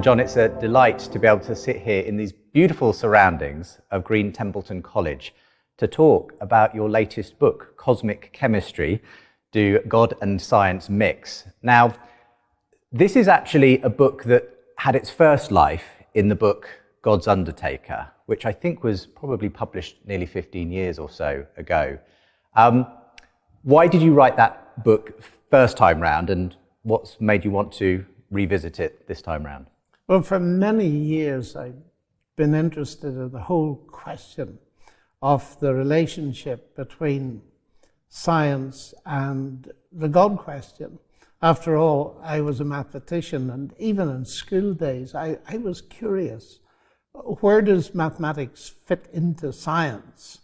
Well, John, it's a delight to be able to sit here in these beautiful surroundings of Green Templeton College to talk about your latest book, Cosmic Chemistry, Do God and Science Mix? Now, this is actually a book that had its first life in the book God's Undertaker, which I think was probably published nearly 15 years or so ago. Why did you write that book first time round, and what's made you want to revisit it this time round? Well, for many years I've been interested in the whole question of the relationship between science and the God question. After all, I was a mathematician, and even in school days, I was curious. Where does mathematics fit into science?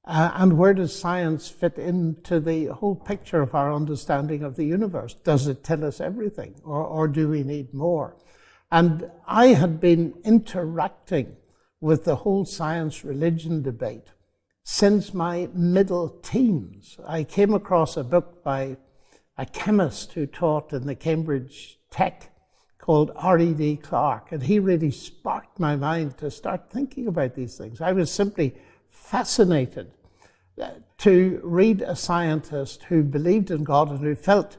And where does science fit into the whole picture of our understanding of the universe? Does it tell us everything, or do we need more? And I had been interacting with the whole science-religion debate since my middle teens. I came across a book by a chemist who taught in the Cambridge Tech called R.E.D. Clark, and he really sparked my mind to start thinking about these things. I was simply fascinated to read a scientist who believed in God and who felt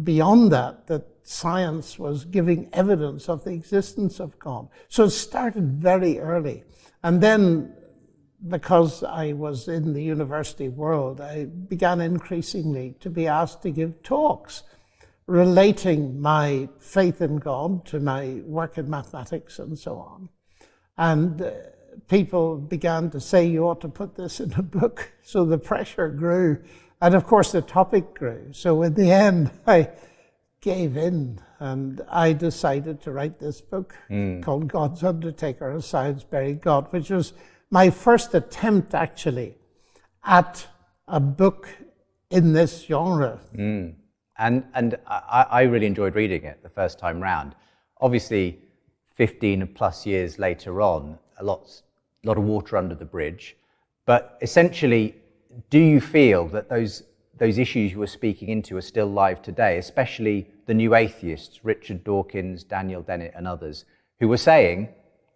beyond that science was giving evidence of the existence of God. So it started very early. And then, because I was in the university world, I began increasingly to be asked to give talks relating my faith in God to my work in mathematics and so on. And people began to say, you ought to put this in a book. So the pressure grew, and of course the topic grew. So in the end, I gave in, and I decided to write this book called God's Undertaker, A Science Buried God, which was my first attempt, actually, at a book in this genre. And I really enjoyed reading it the first time round. Obviously, 15 plus years later on, a lot of water under the bridge. But essentially, do you feel that those issues you were speaking into are still live today, especially the new atheists, Richard Dawkins, Daniel Dennett, and others, who were saying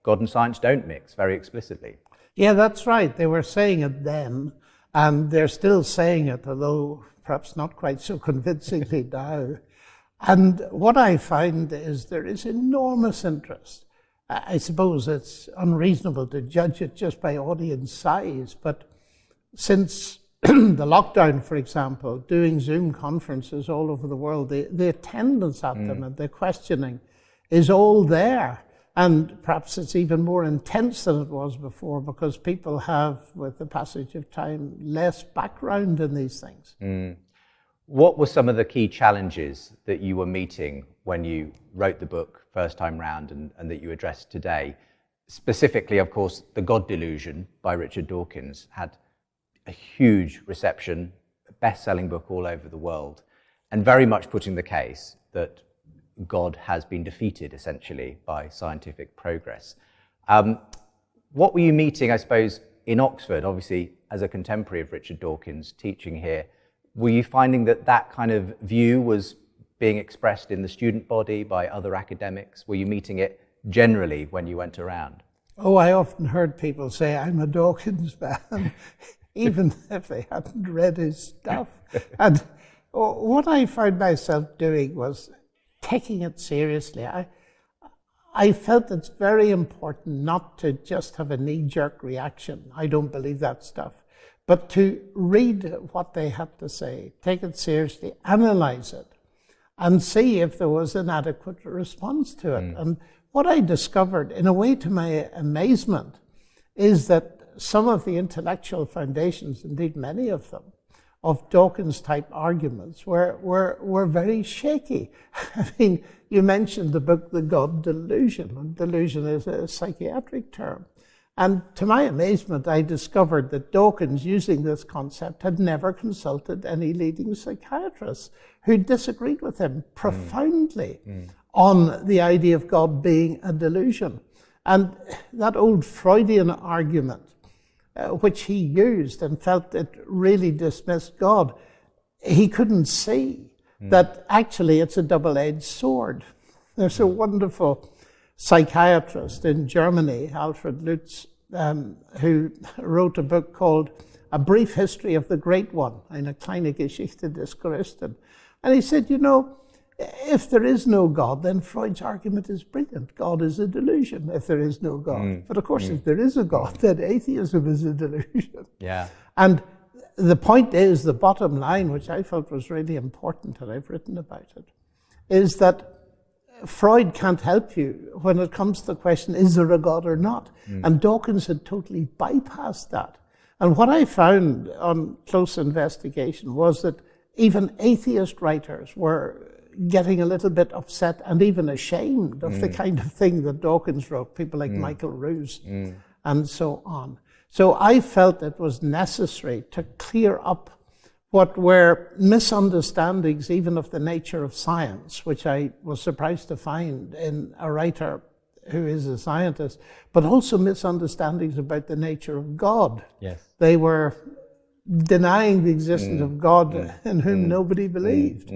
God and science don't mix very explicitly? Yeah, that's right. They were saying it then, and they're still saying it, although perhaps not quite so convincingly now. And what I find is there is enormous interest. I suppose it's unreasonable to judge it just by audience size, but since the lockdown, for example, doing Zoom conferences all over the world, the attendance at them and the questioning is all there. And perhaps it's even more intense than it was before, because people have, with the passage of time, less background in these things. What were some of the key challenges that you were meeting when you wrote the book first time round and that you addressed today? Specifically, of course, The God Delusion by Richard Dawkins had a huge reception, a best-selling book all over the world, and very much putting the case that God has been defeated, essentially, by scientific progress. What were you meeting, I suppose, in Oxford, obviously, as a contemporary of Richard Dawkins teaching here? Were you finding that kind of view was being expressed in the student body by other academics? Were you meeting it generally when you went around? Oh, I often heard people say, I'm a Dawkins man, even if they hadn't read his stuff. And what I found myself doing was taking it seriously. I felt it's very important not to just have a knee-jerk reaction. I don't believe that stuff. But to read what they had to say, take it seriously, analyze it, and see if there was an adequate response to it. And what I discovered, in a way to my amazement, is that some of the intellectual foundations, indeed many of them, of Dawkins-type arguments were very shaky. I mean, you mentioned the book, The God Delusion, and delusion is a psychiatric term. And to my amazement, I discovered that Dawkins, using this concept, had never consulted any leading psychiatrists who disagreed with him profoundly on the idea of God being a delusion. And that old Freudian argument, which he used and felt it really dismissed God, he couldn't see that actually it's a double-edged sword. There's a wonderful psychiatrist in Germany, Alfred Lutz, who wrote a book called A Brief History of the Great One, eine kleine Geschichte des Größten. And he said, you know, if there is no God, then Freud's argument is brilliant. God is a delusion if there is no God. But of course, if there is a God, then atheism is a delusion. Yeah. And the point is, the bottom line, which I felt was really important, and I've written about it, is that Freud can't help you when it comes to the question, is there a God or not? And Dawkins had totally bypassed that. And what I found on close investigation was that even atheist writers were getting a little bit upset and even ashamed of the kind of thing that Dawkins wrote, people like Michael Ruse and so on. So I felt it was necessary to clear up what were misunderstandings even of the nature of science, which I was surprised to find in a writer who is a scientist, but also misunderstandings about the nature of God. Yes. They were denying the existence of God in whom nobody believed.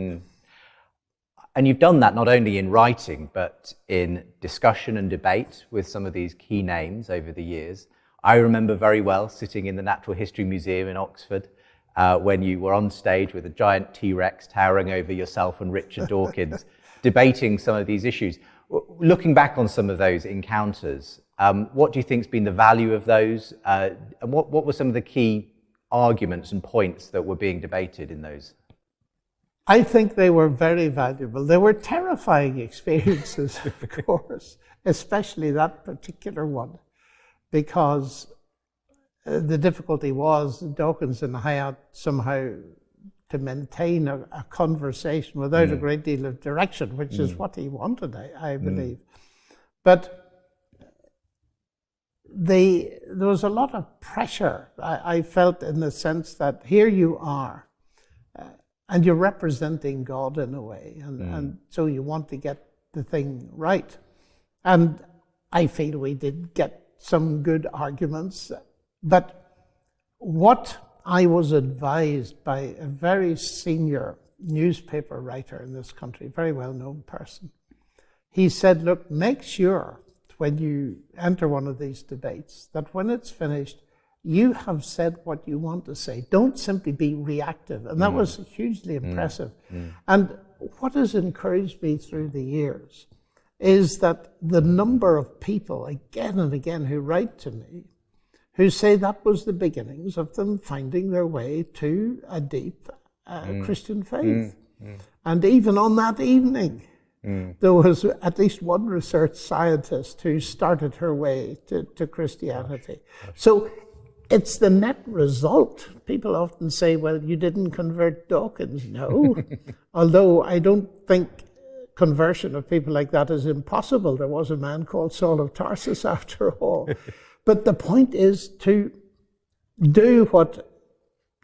And you've done that not only in writing, but in discussion and debate with some of these key names over the years. I remember very well sitting in the Natural History Museum in Oxford when you were on stage with a giant T-Rex towering over yourself and Richard Dawkins, debating some of these issues. Looking back on some of those encounters, what do you think has been the value of those? And what were some of the key arguments and points that were being debated in those? I think they were very valuable. They were terrifying experiences, of course, especially that particular one, because the difficulty was Dawkins and I had somehow to maintain a conversation without a great deal of direction, which is what he wanted, I believe. But there was a lot of pressure, I felt, in the sense that here you are, and you're representing God in a way, and so you want to get the thing right. And I feel we did get some good arguments, but what I was advised by a very senior newspaper writer in this country, very well-known person, he said, look, make sure when you enter one of these debates that when it's finished, you have said what you want to say. Don't simply be reactive. And that was hugely impressive. And what has encouraged me through the years is that the number of people, again and again, who write to me, who say that was the beginnings of them finding their way to a deep Christian faith. And even on that evening, there was at least one research scientist who started her way to Christianity. So it's the net result. People often say, well, you didn't convert Dawkins. No, although I don't think conversion of people like that is impossible. There was a man called Saul of Tarsus after all. But the point is to do what,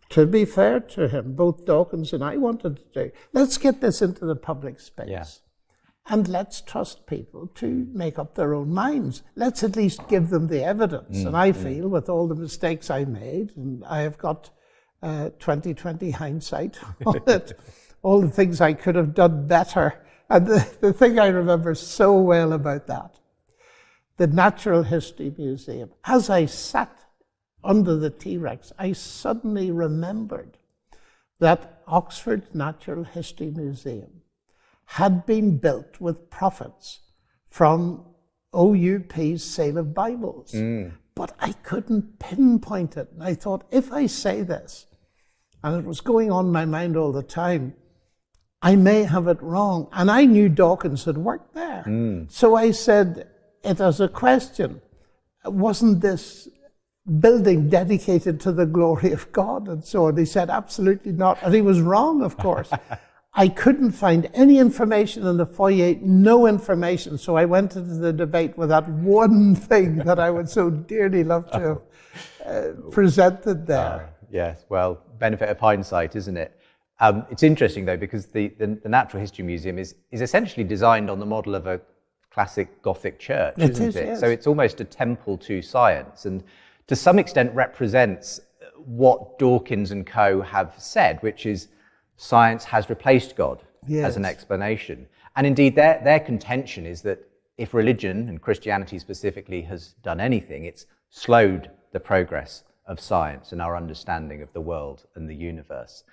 to be fair to him, both Dawkins and I wanted to do. Let's get this into the public space. Yeah. And let's trust people to make up their own minds. Let's at least give them the evidence. And I feel with all the mistakes I made, and I have got 20/20 hindsight on it, all the things I could have done better. And the thing I remember so well about that, the Natural History Museum, as I sat under the T-Rex, I suddenly remembered that Oxford Natural History Museum had been built with profits from OUP's sale of Bibles. But I couldn't pinpoint it. And I thought, if I say this, and it was going on in my mind all the time, I may have it wrong. And I knew Dawkins had worked there. So I said it as a question. Wasn't this building dedicated to the glory of God? And so on. He said, absolutely not. And he was wrong, of course. I couldn't find any information in the foyer, no information. So I went into the debate with that one thing that I would so dearly love to have presented there. Yes, well, benefit of hindsight, isn't it? It's interesting, though, because the Natural History Museum is essentially designed on the model of a classic Gothic church, isn't it? Yes. So it's almost a temple to science, and to some extent represents what Dawkins and co. have said, which is science has replaced God as an explanation. And indeed, their contention is that if religion, and Christianity specifically, has done anything, it's slowed the progress of science and our understanding of the world and the universe.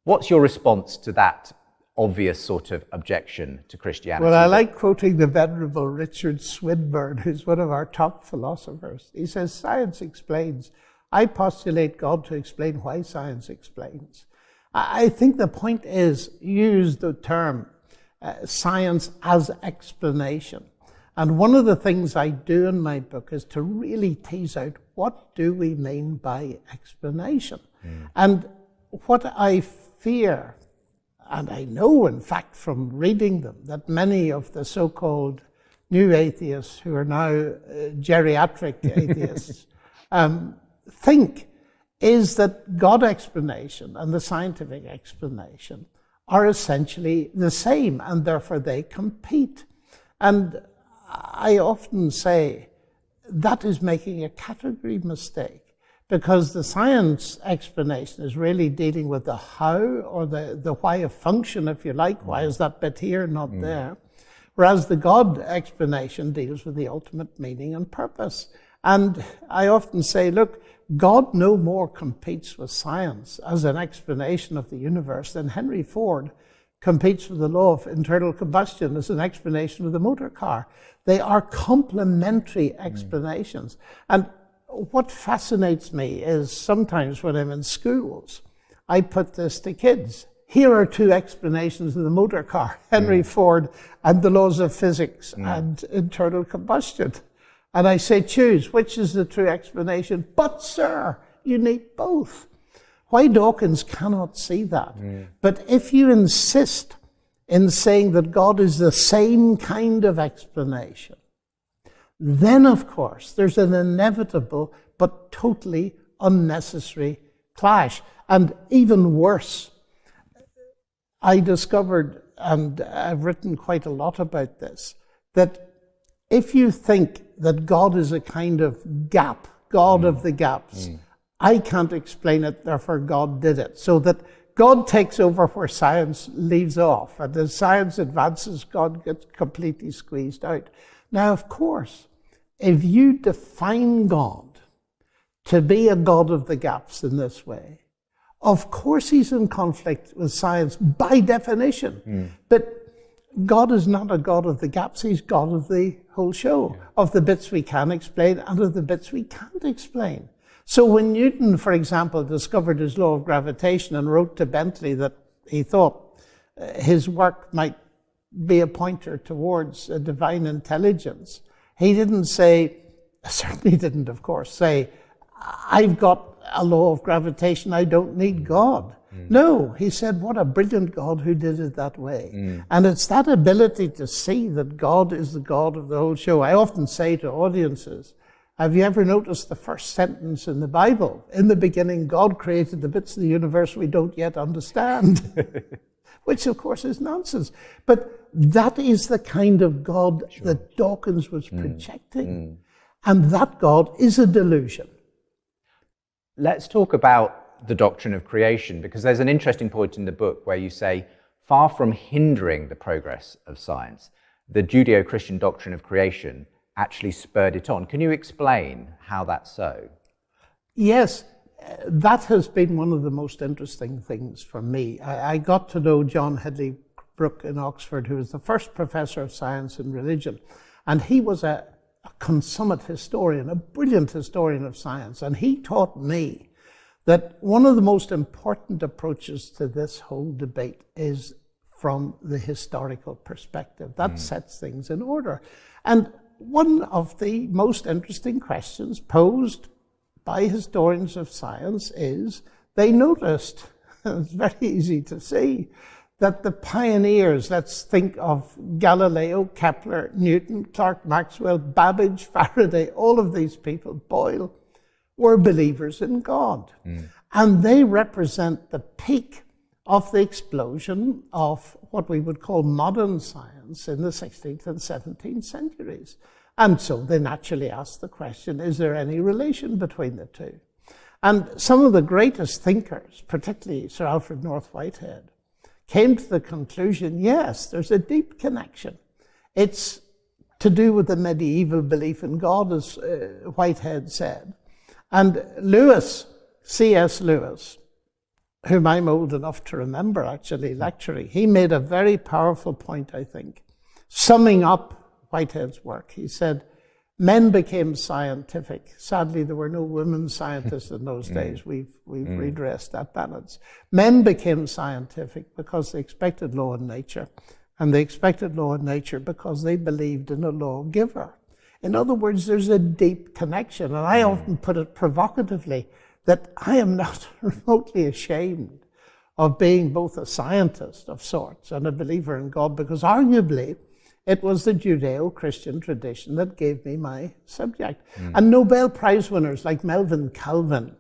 What's your response to that obvious sort of objection to Christianity? Well, I like quoting the venerable Richard Swinburne, who's one of our top philosophers. He says, science explains. I postulate God to explain why science explains. I think the point is, use the term science as explanation. And one of the things I do in my book is to really tease out, what do we mean by explanation? And what I fear, and I know, in fact, from reading them, that many of the so-called new atheists, who are now geriatric atheists, think is that God explanation and the scientific explanation are essentially the same, and therefore they compete. And I often say that is making a category mistake, because the science explanation is really dealing with the how, or the why of function, if you like. Why is that bit here, not there? Whereas the God explanation deals with the ultimate meaning and purpose. And I often say, look, God no more competes with science as an explanation of the universe than Henry Ford competes with the law of internal combustion as an explanation of the motor car. They are complementary explanations. And what fascinates me is sometimes when I'm in schools, I put this to kids. Here are two explanations of the motor car, Henry Ford and the laws of physics and internal combustion. And I say, choose, which is the true explanation? But sir, you need both. Why Dawkins cannot see that. But if you insist in saying that God is the same kind of explanation, then of course there's an inevitable but totally unnecessary clash. And even worse, I discovered, and I've written quite a lot about this, that if you think that God is a kind of gap, God of the gaps, I can't explain it, therefore God did it. So that God takes over where science leaves off. And as science advances, God gets completely squeezed out. Now, of course, if you define God to be a God of the gaps in this way, of course he's in conflict with science by definition. But God is not a God of the gaps, he's God of the whole show, of the bits we can explain and of the bits we can't explain. So when Newton, for example, discovered his law of gravitation and wrote to Bentley that he thought his work might be a pointer towards a divine intelligence, he didn't say, certainly didn't, of course, say, I've got a law of gravitation, I don't need God. No, he said, what a brilliant God who did it that way. And it's that ability to see that God is the God of the whole show. I often say to audiences, have you ever noticed the first sentence in the Bible? In the beginning, God created the bits of the universe we don't yet understand. Which, of course, is nonsense. But that is the kind of God that Dawkins was projecting. And that God is a delusion. Let's talk about the doctrine of creation, because there's an interesting point in the book where you say, far from hindering the progress of science, the Judeo-Christian doctrine of creation actually spurred it on. Can you explain how that's so? Yes, that has been one of the most interesting things for me. I got to know John Hedley Brooke in Oxford, who was the first professor of science and religion. And he was a consummate historian, a brilliant historian of science. And he taught me that one of the most important approaches to this whole debate is from the historical perspective. That sets things in order. And one of the most interesting questions posed by historians of science is, they noticed, it's very easy to see, that the pioneers, let's think of Galileo, Kepler, Newton, Clerk Maxwell, Babbage, Faraday, all of these people, Boyle, were believers in God. And they represent the peak of the explosion of what we would call modern science in the 16th and 17th centuries. And so they naturally asked the question, is there any relation between the two? And some of the greatest thinkers, particularly Sir Alfred North Whitehead, came to the conclusion, yes, there's a deep connection. It's to do with the medieval belief in God, as Whitehead said. And Lewis, C.S. Lewis, whom I'm old enough to remember actually lecturing, he made a very powerful point, I think, summing up Whitehead's work. He said, men became scientific. Sadly, there were no women scientists in those days. We've redressed that balance. Men became scientific because they expected law in nature, and they expected law in nature because they believed in a lawgiver. In other words, there's a deep connection, and I often put it provocatively that I am not remotely ashamed of being both a scientist of sorts and a believer in God, because arguably it was the Judeo-Christian tradition that gave me my subject. And Nobel Prize winners like Melvin Calvin,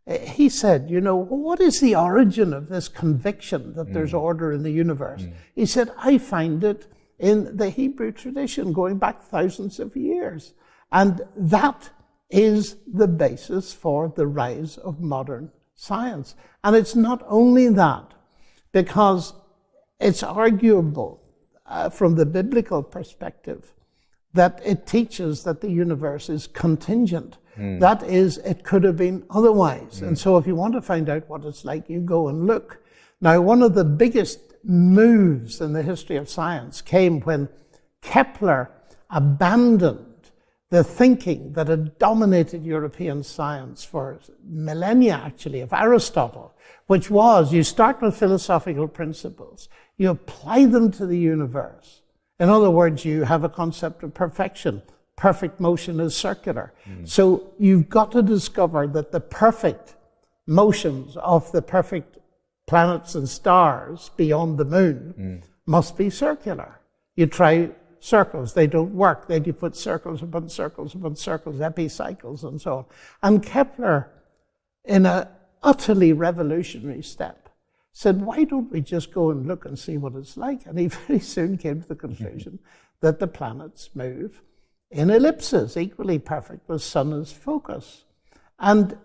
he said, you know, what is the origin of this conviction that there's order in the universe? He said, I find it in the Hebrew tradition going back thousands of years. And that is the basis for the rise of modern science. And it's not only that, because it's arguable from the biblical perspective that it teaches that the universe is contingent. That is, it could have been otherwise. And so if you want to find out what it's like, you go and look. Now, one of the biggest moves in the history of science came when Kepler abandoned the thinking that had dominated European science for millennia, actually, of Aristotle, which was you start with philosophical principles, you apply them to the universe. In other words, you have a concept of perfection. Perfect motion is circular. So you've got to discover that the perfect motions of the perfect planets and stars beyond the moon must be circular. You try circles, they don't work. Then you put circles upon circles upon circles, epicycles and so on. And Kepler, in an utterly revolutionary step, said, why don't we just go and look and see what it's like? And he very soon came to the conclusion that the planets move in ellipses, equally perfect with sun as focus. And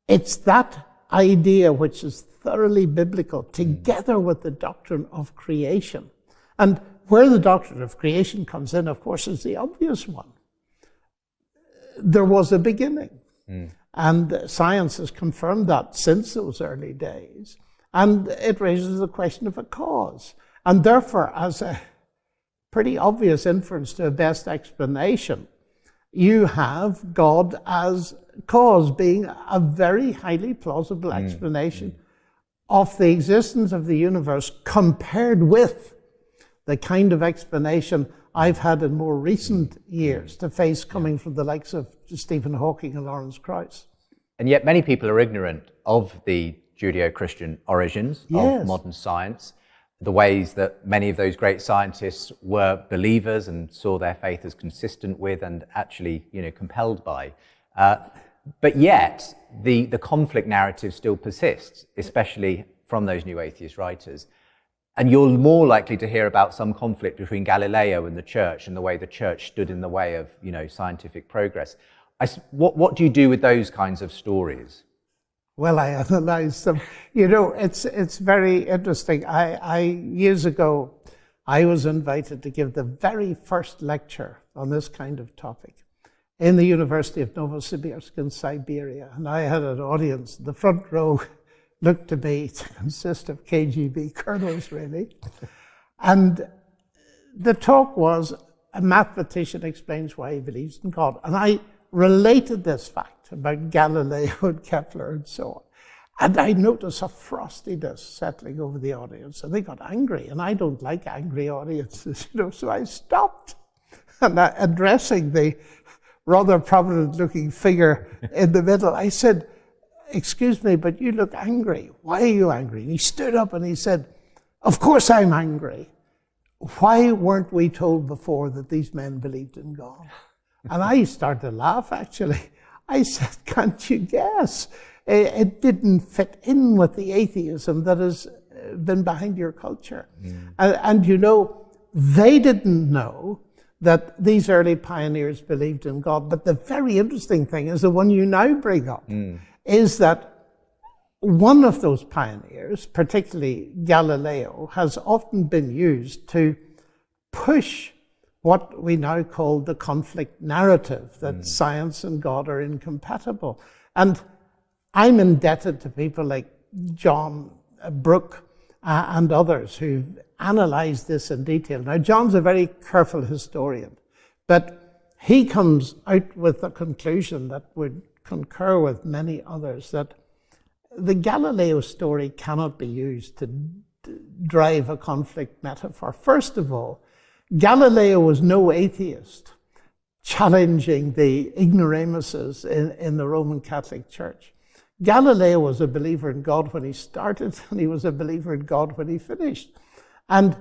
it's that idea which is thoroughly biblical, together with the doctrine of creation. And where the doctrine of creation comes in, of course, is the obvious one. There was a beginning. And science has confirmed that since those early days. And it raises the question of a cause. And therefore, as a pretty obvious inference to a best explanation, you have God as cause being a very highly plausible explanation of the existence of the universe compared with the kind of explanation I've had in more recent years to face coming from the likes of Stephen Hawking and Lawrence Krauss. And yet many people are ignorant of the Judeo-Christian origins of modern science, the ways that many of those great scientists were believers and saw their faith as consistent with and actually, compelled by. But yet, the conflict narrative still persists, especially from those new atheist writers. And you're more likely to hear about some conflict between Galileo and the church and the way the church stood in the way of, scientific progress. What do you do with those kinds of stories? Well, I analyze them. It's very interesting. Years ago, I was invited to give the very first lecture on this kind of topic in the University of Novosibirsk in Siberia. And I had an audience. The front row looked to me to consist of KGB colonels, really. And the talk was, a mathematician explains why he believes in God. And I related this fact about Galileo and Kepler and so on. And I noticed a frostiness settling over the audience, and they got angry. And I don't like angry audiences, so I stopped. And addressing the rather prominent-looking figure in the middle, I said, excuse me, but you look angry. Why are you angry? And he stood up and he said, of course I'm angry. Why weren't we told before that these men believed in God? And I started to laugh, actually. I said, can't you guess? It didn't fit in with the atheism that has been behind your culture. And they didn't know that these early pioneers believed in God. But the very interesting thing is the one you now bring up, is that one of those pioneers, particularly Galileo, has often been used to push what we now call the conflict narrative, that science and God are incompatible. And I'm indebted to people like John Brooke and others who've analysed this in detail. Now, John's a very careful historian, but he comes out with a conclusion that would concur with many others, that the Galileo story cannot be used to drive a conflict metaphor. First of all, Galileo was no atheist challenging the ignoramuses in the Roman Catholic Church. Galileo was a believer in God when he started, and he was a believer in God when he finished. And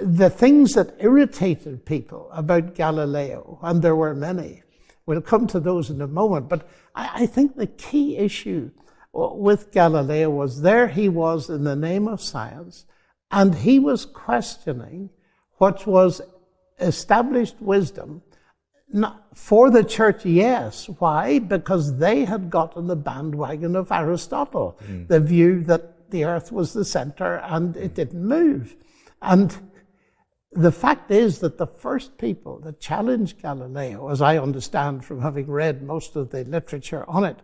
the things that irritated people about Galileo, and there were many, we'll come to those in a moment, but I think the key issue with Galileo was there he was in the name of science, and he was questioning what was established wisdom. Not for the church, yes. Why? Because they had got on the bandwagon of Aristotle, the view that the earth was the center and it didn't move. And the fact is that the first people that challenged Galileo, as I understand from having read most of the literature on it,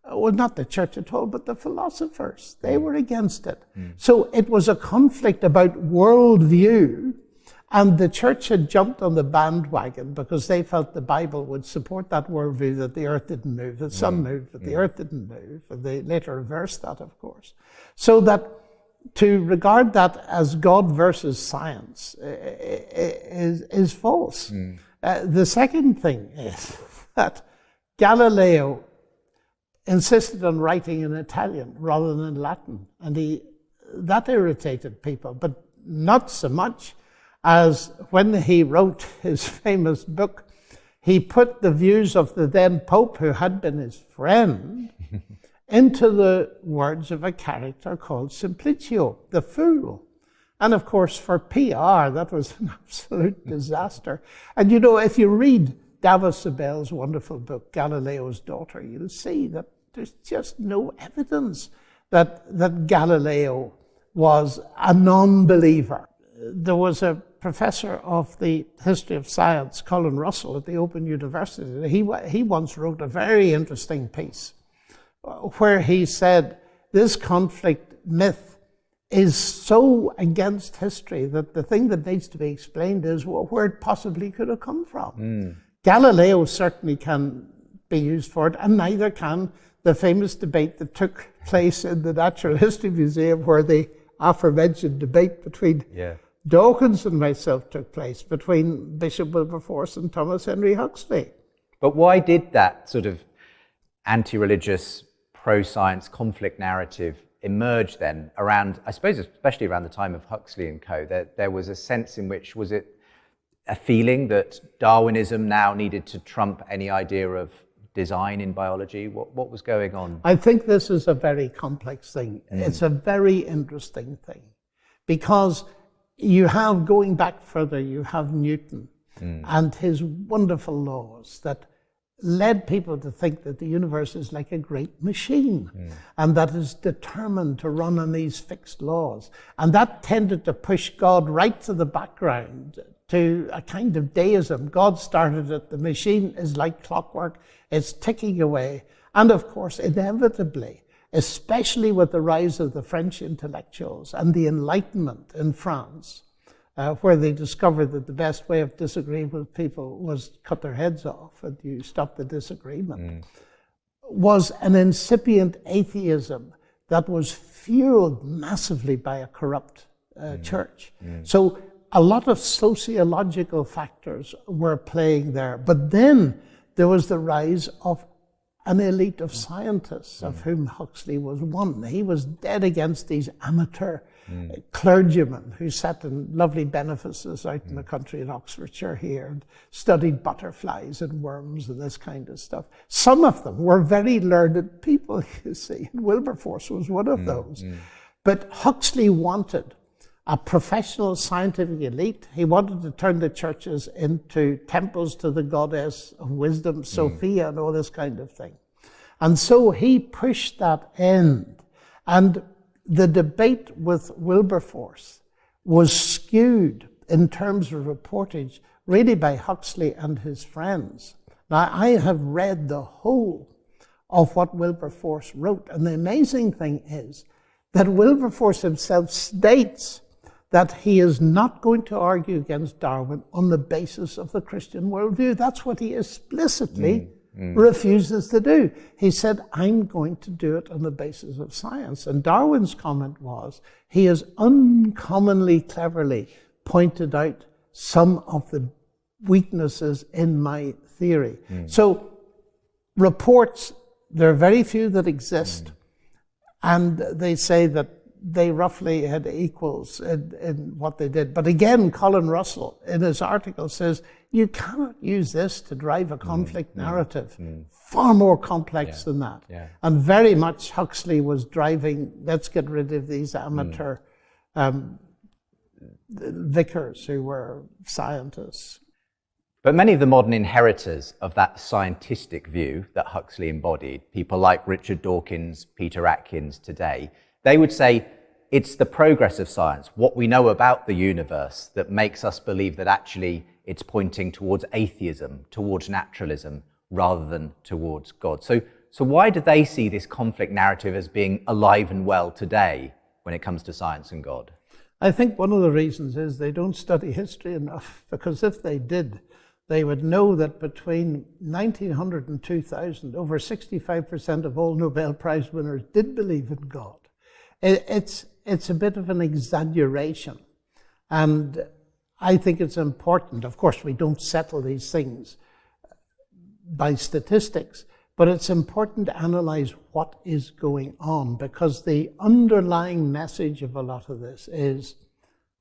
was not the church at all, but the philosophers. They were against it. So it was a conflict about worldview, and the church had jumped on the bandwagon because they felt the Bible would support that worldview, that the earth didn't move, the sun moved, but the earth didn't move. And they later reversed that, of course. So that to regard that as God versus science is false. The second thing is that Galileo insisted on writing in Italian rather than in Latin. And that irritated people, but not so much as when he wrote his famous book, he put the views of the then Pope, who had been his friend, into the words of a character called Simplicio, the fool. And of course, for PR, that was an absolute disaster. And you know, if you read Davos Sabel's wonderful book, Galileo's Daughter, you'll see that there's just no evidence that Galileo was a non-believer. There was a professor of the history of science, Colin Russell, at the Open University. He once wrote a very interesting piece where he said this conflict myth is so against history that the thing that needs to be explained is where it possibly could have come from. Galileo certainly can be used for it, and neither can the famous debate that took place in the Natural History Museum, where the aforementioned debate between Dawkins and myself took place, between Bishop Wilberforce and Thomas Henry Huxley. But why did that sort of anti-religious, pro-science conflict narrative emerge then around, I suppose, especially around the time of Huxley and co? There was a sense in which, was it a feeling that Darwinism now needed to trump any idea of design in biology? What was going on? I think this is a very complex thing. It's a very interesting thing, because you have, going back further, you have Newton and his wonderful laws that led people to think that the universe is like a great machine and that is determined to run on these fixed laws. And that tended to push God right to the background, to a kind of deism. God started it, the machine is like clockwork, it's ticking away. And of course, inevitably, especially with the rise of the French intellectuals and the Enlightenment in France, where they discovered that the best way of disagreeing with people was cut their heads off and you stop the disagreement, was an incipient atheism that was fueled massively by a corrupt church. So a lot of sociological factors were playing there. But then there was the rise of an elite of scientists, of whom Huxley was one. He was dead against these amateur clergymen who sat in lovely benefices out in the country in Oxfordshire here and studied butterflies and worms and this kind of stuff. Some of them were very learned people, you see, and Wilberforce was one of those. But Huxley wanted a professional scientific elite. He wanted to turn the churches into temples to the goddess of wisdom, Sophia, and all this kind of thing. And so he pushed that end. And the debate with Wilberforce was skewed in terms of reportage really by Huxley and his friends. Now, I have read the whole of what Wilberforce wrote, and the amazing thing is that Wilberforce himself states that he is not going to argue against Darwin on the basis of the Christian worldview. That's what he explicitly refuses to do. He said, I'm going to do it on the basis of science. And Darwin's comment was, he has uncommonly cleverly pointed out some of the weaknesses in my theory. So reports, there are very few that exist, and they say that they roughly had equals in what they did. But again, Colin Russell, in his article, says you cannot use this to drive a conflict narrative. Far more complex than that. And very much Huxley was driving, let's get rid of these amateur vicars who were scientists. But many of the modern inheritors of that scientistic view that Huxley embodied, people like Richard Dawkins, Peter Atkins today, they would say it's the progress of science, what we know about the universe, that makes us believe that actually it's pointing towards atheism, towards naturalism, rather than towards God. So why do they see this conflict narrative as being alive and well today when it comes to science and God? I think one of the reasons is they don't study history enough, because if they did, they would know that between 1900 and 2000, over 65% of all Nobel Prize winners did believe in God. It's a bit of an exaggeration. And I think it's important. Of course, we don't settle these things by statistics, but it's important to analyze what is going on, because the underlying message of a lot of this is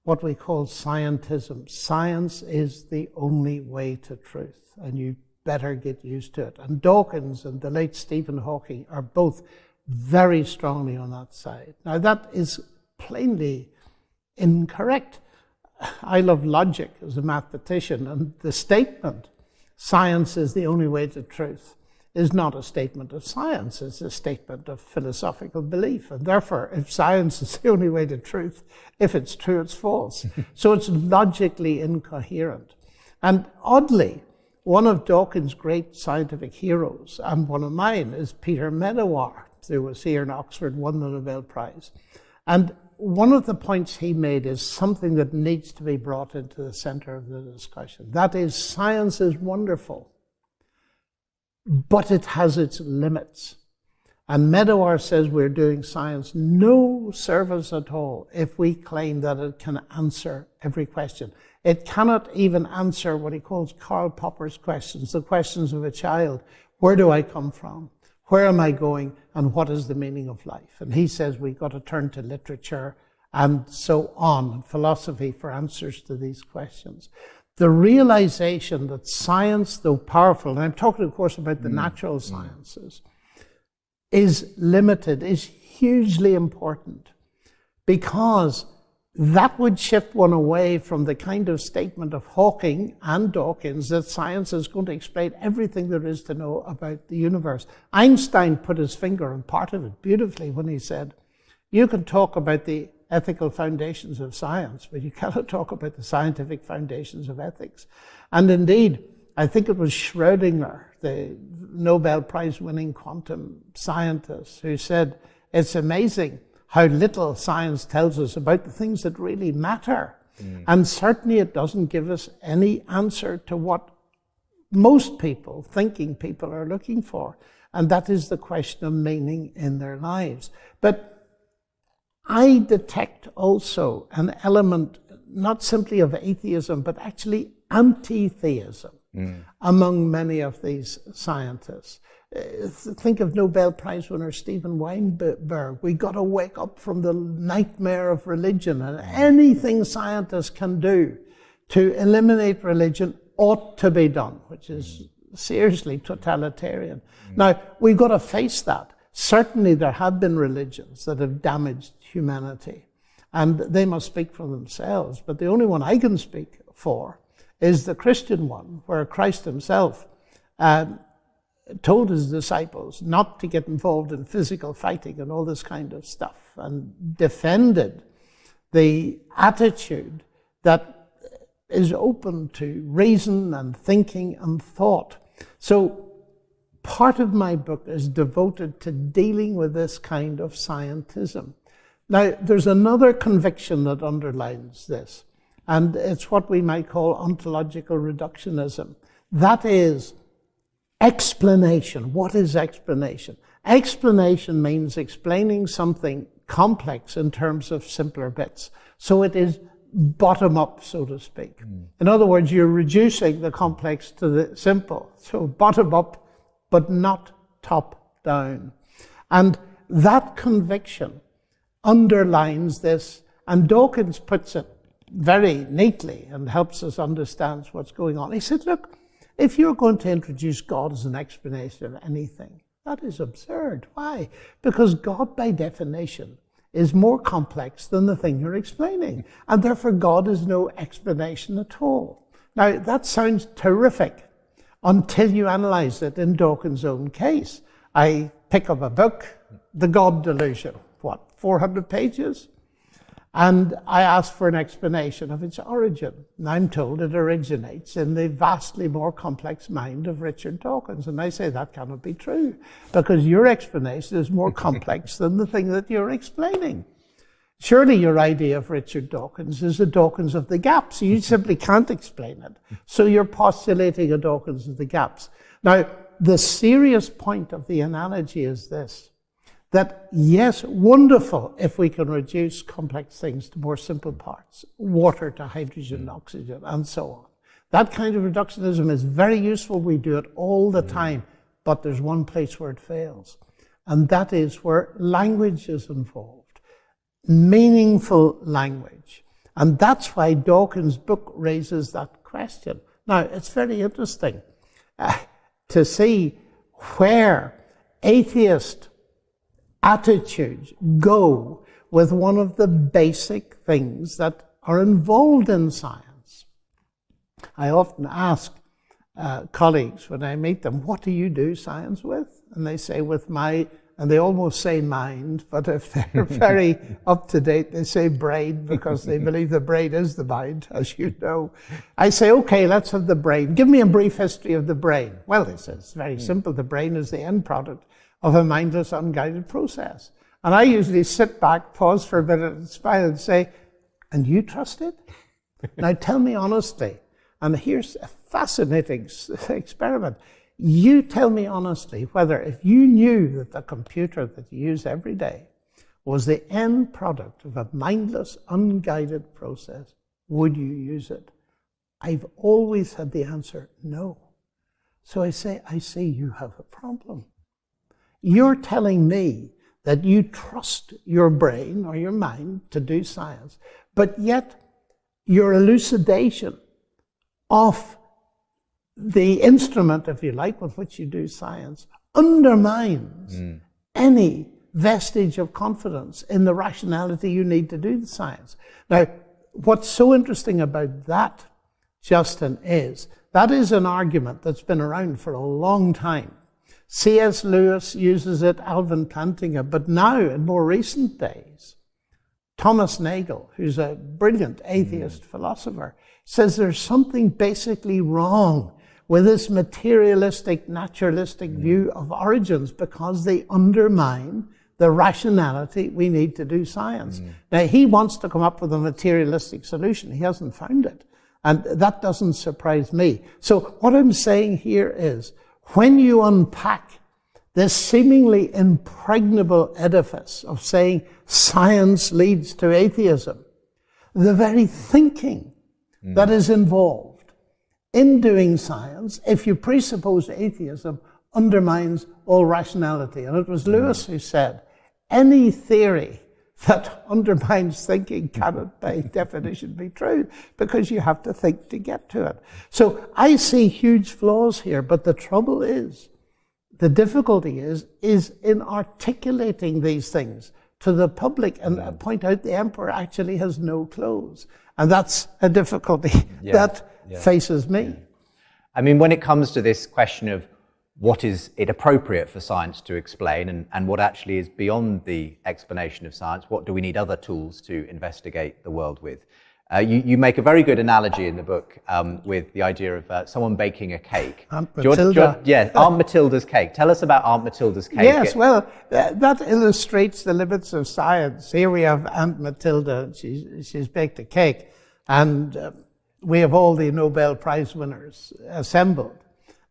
what we call scientism. Science is the only way to truth, and you better get used to it. And Dawkins and the late Stephen Hawking are both very strongly on that side. Now, that is plainly incorrect. I love logic as a mathematician, and the statement, science is the only way to truth, is not a statement of science, it's a statement of philosophical belief. And therefore, if science is the only way to truth, if it's true, it's false. So it's logically incoherent. And oddly, one of Dawkins' great scientific heroes, and one of mine, is Peter Medawar, who was here in Oxford, won the Nobel Prize. And one of the points he made is something that needs to be brought into the center of the discussion. That is, science is wonderful, but it has its limits. And Medawar says we're doing science no service at all if we claim that it can answer every question. It cannot even answer what he calls Karl Popper's questions, the questions of a child. Where do I come from? Where am I going? And what is the meaning of life? And he says we've got to turn to literature and so on, and philosophy for answers to these questions. The realization that science, though powerful, and I'm talking, of course, about the natural sciences, is limited, is hugely important, because that would shift one away from the kind of statement of Hawking and Dawkins that science is going to explain everything there is to know about the universe. Einstein put his finger on part of it beautifully when he said, you can talk about the ethical foundations of science, but you cannot talk about the scientific foundations of ethics. And indeed, I think it was Schrödinger, the Nobel Prize winning quantum scientist, who said, it's amazing how little science tells us about the things that really matter. And certainly it doesn't give us any answer to what most people, thinking people, are looking for. And that is the question of meaning in their lives. But I detect also an element, not simply of atheism, but actually anti-theism among many of these scientists. Think of Nobel Prize winner Stephen Weinberg. We got to wake up from the nightmare of religion, and anything scientists can do to eliminate religion ought to be done, which is seriously totalitarian. Now, we've got to face that. Certainly there have been religions that have damaged humanity, and they must speak for themselves. But the only one I can speak for is the Christian one, where Christ himself told his disciples not to get involved in physical fighting and all this kind of stuff, and defended the attitude that is open to reason and thinking and thought. So part of my book is devoted to dealing with this kind of scientism. Now, there's another conviction that underlines this, and it's what we might call ontological reductionism. That is explanation. What is explanation? Explanation means explaining something complex in terms of simpler bits. So it is bottom up, so to speak. In other words, you're reducing the complex to the simple. So bottom up, but not top down. And that conviction underlines this, and Dawkins puts it very neatly and helps us understand what's going on. He said, look, if you're going to introduce God as an explanation of anything, that is absurd. Why? Because God, by definition, is more complex than the thing you're explaining, and therefore God is no explanation at all. Now, that sounds terrific until you analyze it in Dawkins' own case. I pick up a book, The God Delusion, 400 pages? And I ask for an explanation of its origin. And I'm told it originates in the vastly more complex mind of Richard Dawkins. And I say that cannot be true, because your explanation is more complex than the thing that you're explaining. Surely your idea of Richard Dawkins is a Dawkins of the gaps. You simply can't explain it. So you're postulating a Dawkins of the gaps. Now, the serious point of the analogy is this, that yes, wonderful if we can reduce complex things to more simple parts, water to hydrogen, oxygen, and so on. That kind of reductionism is very useful. We do it all the time, but there's one place where it fails, and that is where language is involved, meaningful language. And that's why Dawkins' book raises that question. Now, it's very interesting to see where atheist attitudes go with one of the basic things that are involved in science. I often ask colleagues when I meet them, what do you do science with? And they say, with my, and they almost say mind, but if they're very up to date, they say brain, because they believe the brain is the mind, as you know. I say, okay, let's have the brain. Give me a brief history of the brain. Well, they say, it's very simple. The brain is the end product of a mindless, unguided process. And I usually sit back, pause for a minute, and smile and say, and you trust it? Now tell me honestly, and here's a fascinating experiment. You tell me honestly whether, if you knew that the computer that you use every day was the end product of a mindless, unguided process, would you use it? I've always had the answer, no. So I say, I see you have a problem. You're telling me that you trust your brain or your mind to do science, but yet your elucidation of the instrument, if you like, with which you do science undermines any vestige of confidence in the rationality you need to do the science. Now, what's so interesting about that, Justin, is that is an argument that's been around for a long time. C.S. Lewis uses it, Alvin Plantinga, but now, in more recent days, Thomas Nagel, who's a brilliant atheist philosopher, says there's something basically wrong with this materialistic, naturalistic view of origins, because they undermine the rationality we need to do science. Now, he wants to come up with a materialistic solution. He hasn't found it. And that doesn't surprise me. So what I'm saying here is, when you unpack this seemingly impregnable edifice of saying science leads to atheism, the very thinking that is involved in doing science, if you presuppose atheism, undermines all rationality. And it was Lewis who said, any theory that undermines thinking cannot by definition be true, because you have to think to get to it. So I see huge flaws here, but the trouble is, the difficulty is in articulating these things to the public and point out the emperor actually has no clothes. And that's a difficulty that faces me. I mean, when it comes to this question of what is it appropriate for science to explain, and what actually is beyond the explanation of science, what do we need other tools to investigate the world with? You make a very good analogy in the book with the idea of someone baking a cake. Aunt Matilda. Yeah, Aunt Matilda's cake. Tell us about Aunt Matilda's cake. Yes, well, that illustrates the limits of science. Here we have Aunt Matilda. She's baked a cake, and we have all the Nobel Prize winners assembled,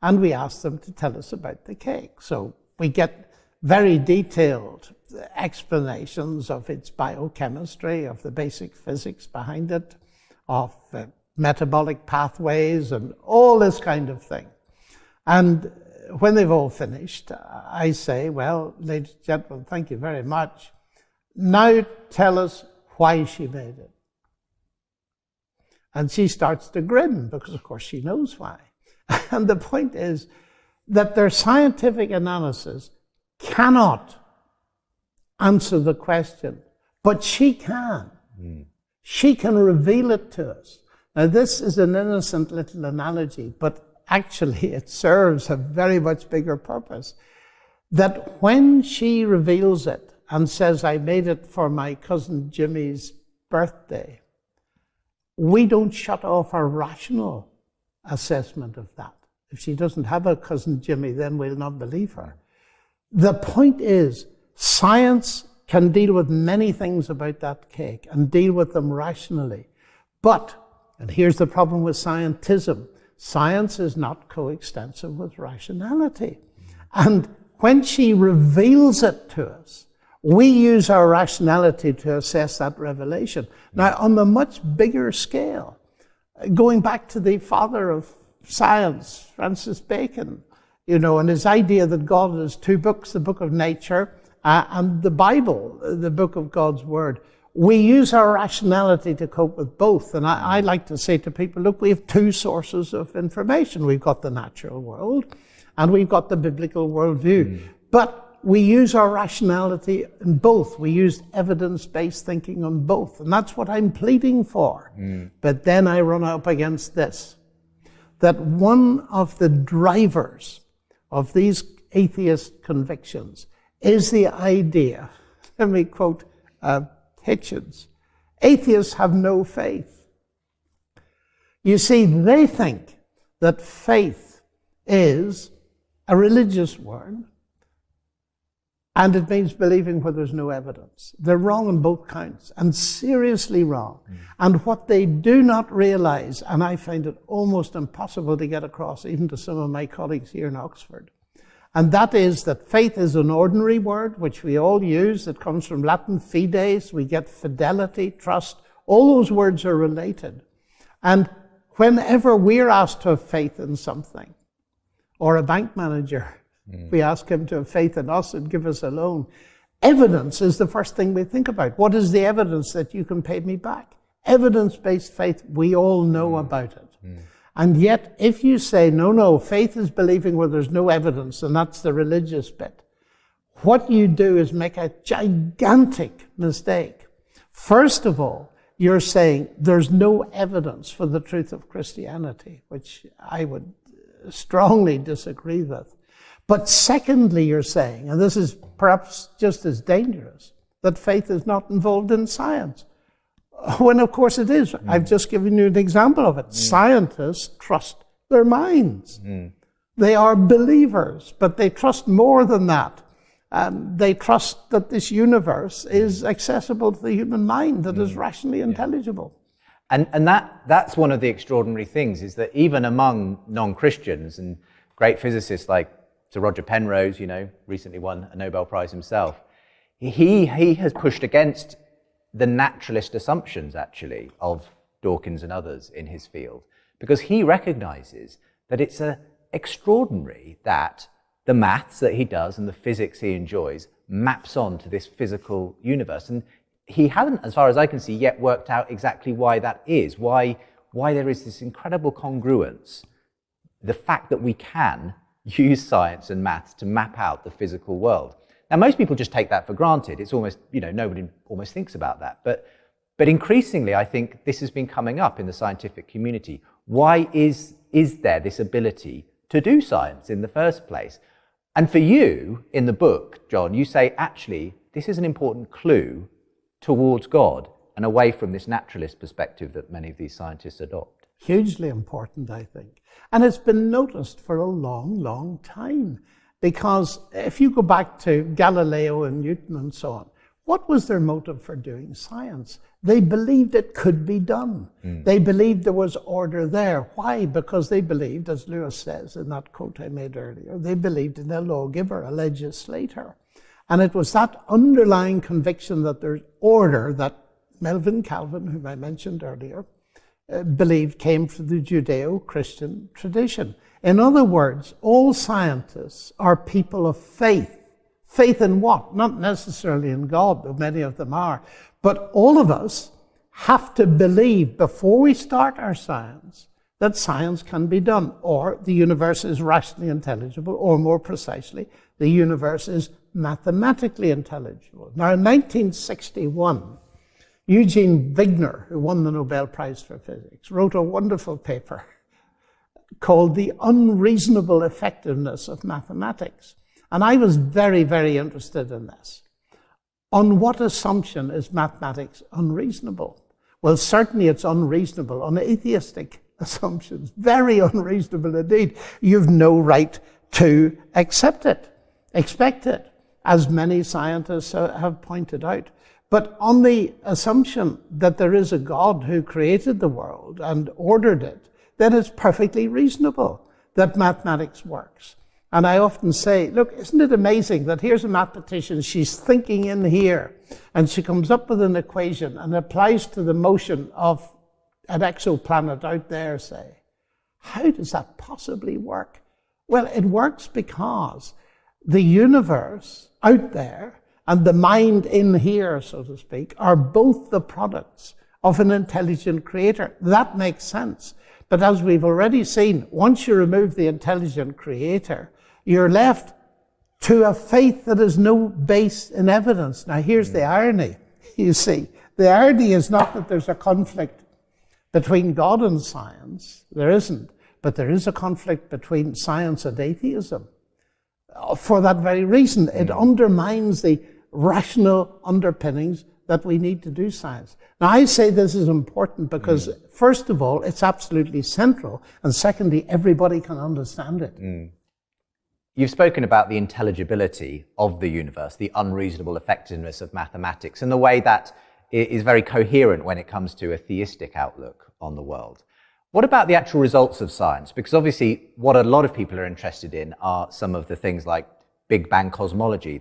and we ask them to tell us about the cake. So we get very detailed explanations of its biochemistry, of the basic physics behind it, of metabolic pathways, and all this kind of thing. And when they've all finished, I say, well, ladies and gentlemen, thank you very much. Now tell us why she made it. And she starts to grin, because of course she knows why. And the point is that their scientific analysis cannot answer the question, but she can. She can reveal it to us. Now, this is an innocent little analogy, but actually it serves a very much bigger purpose. That when she reveals it and says, I made it for my cousin Jimmy's birthday, we don't shut off our rational assessment of that. If she doesn't have a cousin Jimmy, then we'll not believe her. The point is, science can deal with many things about that cake and deal with them rationally. But, and here's the problem with scientism, science is not coextensive with rationality. And when she reveals it to us, we use our rationality to assess that revelation. Now, on the much bigger scale, going back to the father of science, Francis Bacon, and his idea that God has two books, the book of nature and the Bible, the book of God's Word. We use our rationality to cope with both. And I like to say to people, look, we have two sources of information. We've got the natural world and we've got the biblical worldview. But we use our rationality in both. We use evidence-based thinking on both. And that's what I'm pleading for. But then I run up against this, that one of the drivers of these atheist convictions is the idea, let me quote Hitchens, atheists have no faith. You see, they think that faith is a religious word, and it means believing where there's no evidence. They're wrong on both counts, and seriously wrong. And what they do not realize, and I find it almost impossible to get across, even to some of my colleagues here in Oxford, and that is that faith is an ordinary word, which we all use. It comes from Latin fides. We get fidelity, trust. All those words are related. And whenever we're asked to have faith in something, or a bank manager, we ask him to have faith in us and give us a loan, evidence is the first thing we think about. What is the evidence that you can pay me back? Evidence-based faith, we all know about it. And yet, if you say, no, faith is believing where there's no evidence, and that's the religious bit, what you do is make a gigantic mistake. First of all, you're saying there's no evidence for the truth of Christianity, which I would strongly disagree with. But secondly, you're saying, and this is perhaps just as dangerous, that faith is not involved in science. When, of course, it is. I've just given you an example of it. Scientists trust their minds. They are believers, but they trust more than that. They trust that this universe is accessible to the human mind, that is rationally intelligible. And that's one of the extraordinary things, is that even among non-Christians and great physicists like Sir Roger Penrose, recently won a Nobel Prize himself, he has pushed against the naturalist assumptions, actually, of Dawkins and others in his field, because he recognizes that it's extraordinary that the maths that he does and the physics he enjoys maps on to this physical universe. And he hasn't, as far as I can see, yet worked out exactly why that is, why there is this incredible congruence, the fact that we can use science and maths to map out the physical world. Now, most people just take that for granted. It's almost, nobody almost thinks about that. But increasingly, I think this has been coming up in the scientific community. Why is there this ability to do science in the first place? And for you, in the book, John, you say, actually, this is an important clue towards God. and away from this naturalist perspective that many of these scientists adopt. Hugely important, I think. And it's been noticed for a long, long time. Because if you go back to Galileo and Newton and so on, what was their motive for doing science? They believed it could be done. They believed there was order there. Why? Because they believed, as Lewis says in that quote I made earlier, they believed in a lawgiver, a legislator. And it was that underlying conviction that there's order that Melvin Calvin, whom I mentioned earlier, believed came from the Judeo-Christian tradition. In other words, all scientists are people of faith. Faith in what? Not necessarily in God, though many of them are. But all of us have to believe before we start our science that science can be done, or the universe is rationally intelligible, or more precisely, the universe is mathematically intelligible. Now, in 1961, Eugene Wigner, who won the Nobel Prize for Physics, wrote a wonderful paper called The Unreasonable Effectiveness of Mathematics. And I was very, very interested in this. On what assumption is mathematics unreasonable? Well, certainly it's unreasonable on atheistic assumptions. Very unreasonable indeed. You've no right to accept it, expect it, as many scientists have pointed out. But on the assumption that there is a God who created the world and ordered it, then it's perfectly reasonable that mathematics works. And I often say, look, isn't it amazing that here's a mathematician, she's thinking in here, and she comes up with an equation and applies to the motion of an exoplanet out there, say. How does that possibly work? Well, it works because the universe out there and the mind in here, so to speak, are both the products of an intelligent creator. That makes sense. But as we've already seen, once you remove the intelligent creator, you're left to a faith that has no base in evidence. Now, here's the irony, you see. The irony is not that there's a conflict between God and science. There isn't. But there is a conflict between science and atheism. For that very reason, it undermines the rational underpinnings that we need to do science. Now, I say this is important because, first of all, it's absolutely central, and secondly, everybody can understand it. You've spoken about the intelligibility of the universe, the unreasonable effectiveness of mathematics, and the way that it is very coherent when it comes to a theistic outlook on the world. What about the actual results of science? Because obviously what a lot of people are interested in are some of the things like Big Bang cosmology,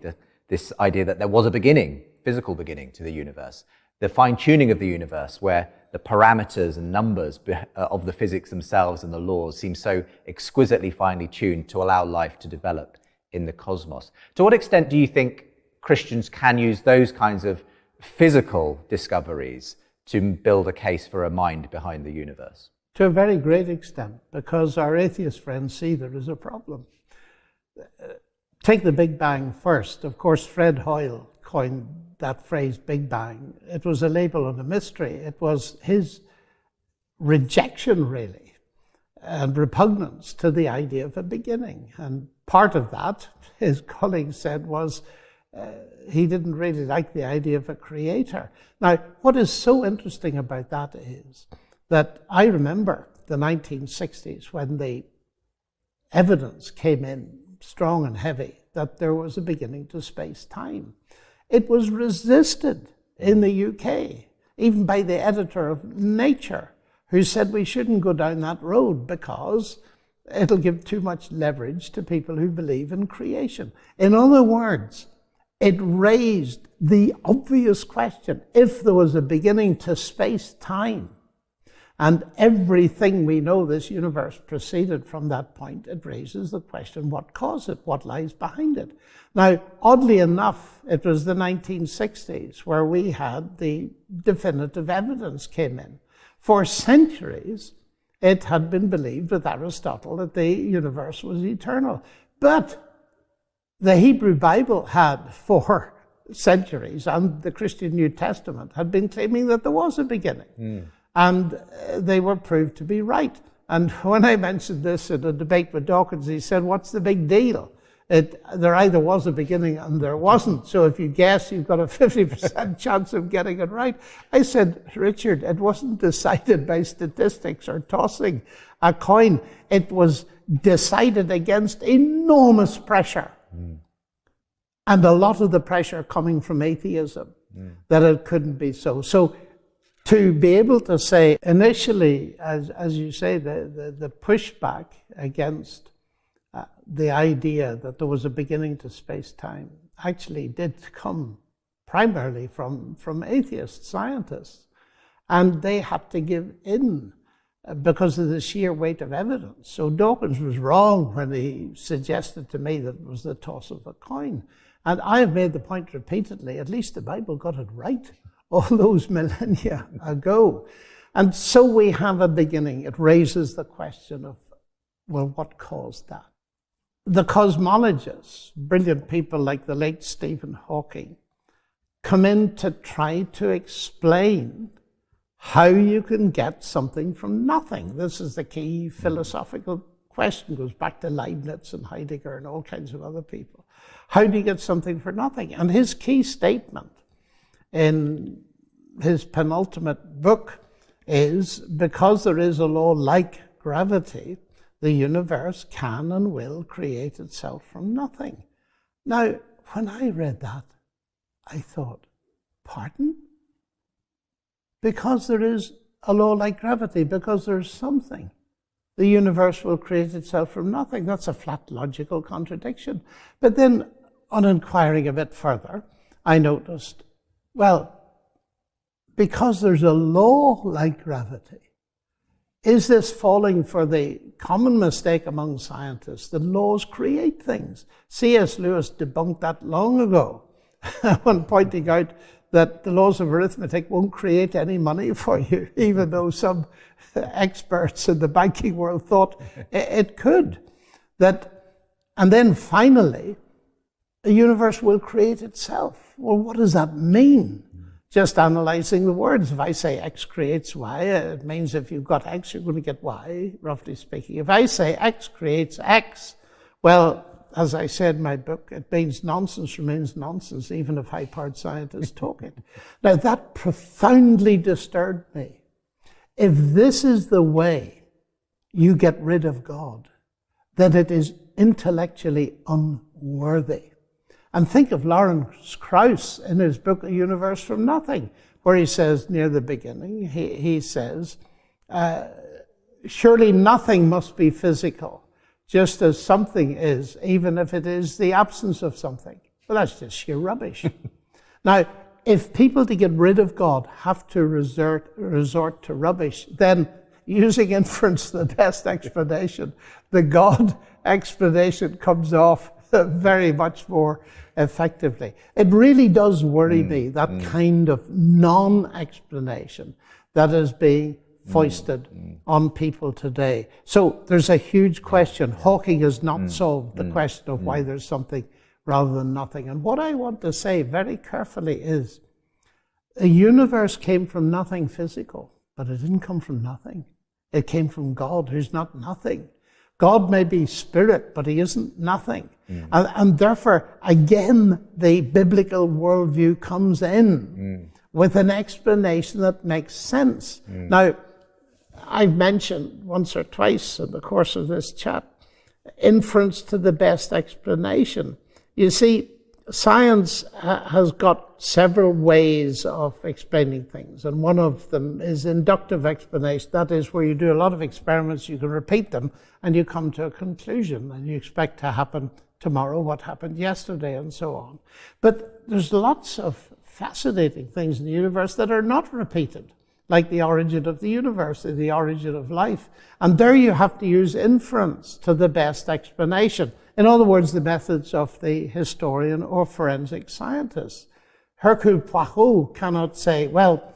this idea that there was a beginning, physical beginning to the universe, the fine-tuning of the universe where the parameters and numbers of the physics themselves and the laws seem so exquisitely finely tuned to allow life to develop in the cosmos. To what extent do you think Christians can use those kinds of physical discoveries to build a case for a mind behind the universe? To a very great extent, because our atheist friends see there is a problem. Take the Big Bang first. Of course, Fred Hoyle coined that phrase, Big Bang. It was a label on a mystery. It was his rejection, really, and repugnance to the idea of a beginning. And part of that, his colleagues said, was he didn't really like the idea of a creator. Now, what is so interesting about that is that I remember the 1960s when the evidence came in strong and heavy that there was a beginning to space-time. It was resisted in the UK, even by the editor of Nature, who said we shouldn't go down that road because it'll give too much leverage to people who believe in creation. In other words, it raised the obvious question, if there was a beginning to space-time, and everything we know this universe proceeded from that point, it raises the question, what caused it? What lies behind it? Now, oddly enough, it was the 1960s where we had the definitive evidence came in. For centuries, it had been believed with Aristotle that the universe was eternal. But the Hebrew Bible had, for centuries, and the Christian New Testament had been claiming that there was a beginning. And they were proved to be right. And when I mentioned this in a debate with Dawkins, he said, what's the big deal? There either was a beginning and there wasn't. So if you guess, you've got a 50% chance of getting it right. I said, Richard, it wasn't decided by statistics or tossing a coin. It was decided against enormous pressure. And a lot of the pressure coming from atheism, that it couldn't be so. So to be able to say initially, as you say, the pushback against the idea that there was a beginning to space-time actually did come primarily from atheist scientists. And they had to give in because of the sheer weight of evidence. So Dawkins was wrong when he suggested to me that it was the toss of a coin. And I have made the point repeatedly, at least the Bible got it right all those millennia ago. And so we have a beginning. It raises the question of, well, what caused that? The cosmologists, brilliant people like the late Stephen Hawking, come in to try to explain how you can get something from nothing. This is the key philosophical question. Goes back to Leibniz and Heidegger and all kinds of other people. How do you get something for nothing? And his key statement in his penultimate book is, because there is a law like gravity, the universe can and will create itself from nothing. Now, when I read that, I thought, pardon? Because there is a law like gravity, because there's something, the universe will create itself from nothing. That's a flat logical contradiction. But then, on inquiring a bit further, I noticed, well, because there's a law like gravity, is this falling for the common mistake among scientists that laws create things? C.S. Lewis debunked that long ago when pointing out that the laws of arithmetic won't create any money for you, even though some experts in the banking world thought it could. And then finally, the universe will create itself. Well, what does that mean? Just analyzing the words. If I say X creates Y, it means if you've got X, you're going to get Y, roughly speaking. If I say X creates X, well, as I said in my book, it means nonsense remains nonsense, even if high-powered scientists talk it. Now, that profoundly disturbed me. If this is the way you get rid of God, then it is intellectually unworthy. And think of Lawrence Krauss in his book, A Universe from Nothing, where he says, near the beginning, he says, surely nothing must be physical, just as something is, even if it is the absence of something. Well, that's just sheer rubbish. Now, if people to get rid of God have to resort to rubbish, then using inference, the best explanation, the God explanation comes off very much more effectively. It really does worry me, that kind of non-explanation that is being foisted on people today. So there's a huge question. Hawking has not solved the question of why there's something rather than nothing. And what I want to say very carefully is, a universe came from nothing physical, but it didn't come from nothing. It came from God, who's not nothing. God may be spirit, but he isn't nothing. And therefore, again, the biblical worldview comes in with an explanation that makes sense. Now, I've mentioned once or twice in the course of this chat, inference to the best explanation. You see, science has got several ways of explaining things, and one of them is inductive explanation. That is where you do a lot of experiments, you can repeat them, and you come to a conclusion, and you expect to happen tomorrow what happened yesterday, and so on. But there's lots of fascinating things in the universe that are not repeated, like the origin of the universe, or the origin of life. And there you have to use inference to the best explanation. In other words, the methods of the historian or forensic scientist. Hercule Poirot cannot say, well,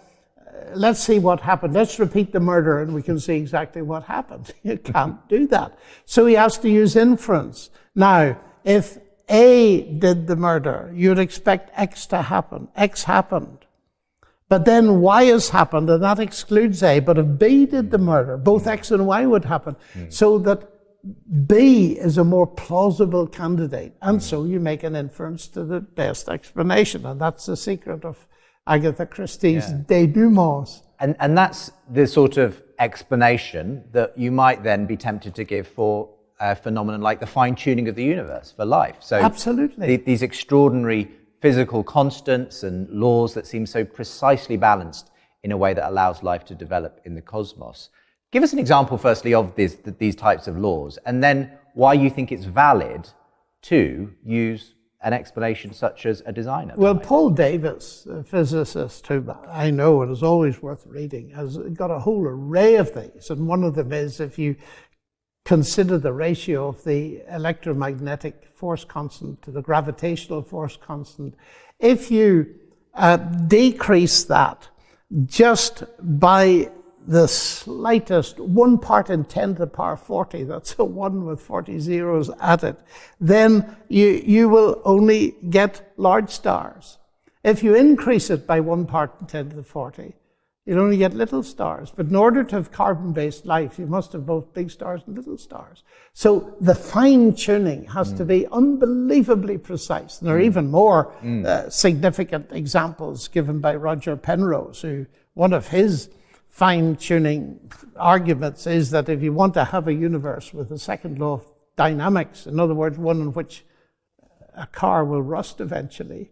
let's see what happened. Let's repeat the murder and we can see exactly what happened. You can't do that. So he has to use inference. Now, if A did the murder, you'd expect X to happen. X happened. But then Y has happened, and that excludes A. But if B did the murder, both X and Y would happen. So that B is a more plausible candidate. And so you make an inference to the best explanation. And that's the secret of Agatha Christie's denouements. And that's the sort of explanation that you might then be tempted to give for a phenomenon like the fine-tuning of the universe for life. So absolutely. These extraordinary physical constants and laws that seem so precisely balanced in a way that allows life to develop in the cosmos. Give us an example, firstly, of these types of laws, and then why you think it's valid to use an explanation such as a designer. Well, Paul Davies, a physicist who I know and is always worth reading, has got a whole array of these. And one of them is, if you consider the ratio of the electromagnetic force constant to the gravitational force constant, if you decrease that just by the slightest 1 part in 10 to the power 40, that's a 1 with 40 zeros at it, then you will only get large stars. If you increase it by 1 part in 10 to the 40, you'll only get little stars. But in order to have carbon-based life, you must have both big stars and little stars. So the fine-tuning has to be unbelievably precise. And there are even more significant examples given by Roger Penrose, who one of his fine-tuning arguments is that if you want to have a universe with a second law of dynamics, in other words, one in which a car will rust eventually,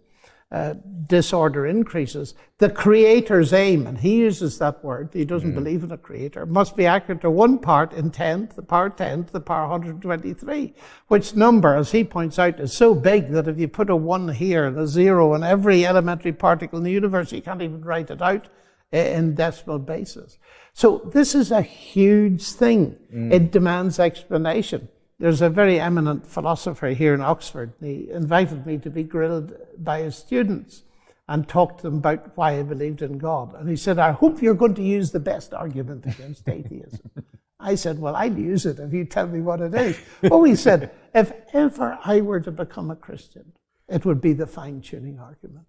disorder increases, the creator's aim, and he uses that word, he doesn't believe in a creator, must be accurate to 1 part in 10 to the power 10 to the power 123, which number, as he points out, is so big that if you put a 1 here and a 0 in every elementary particle in the universe, you can't even write it out in decimal basis. So this is a huge thing. It demands explanation. There's a very eminent philosopher here in Oxford. He invited me to be grilled by his students and talk to them about why I believed in God. And he said, I hope you're going to use the best argument against atheism. I said, well, I'll use it if you tell me what it is. Oh, he said, if ever I were to become a Christian, it would be the fine-tuning argument.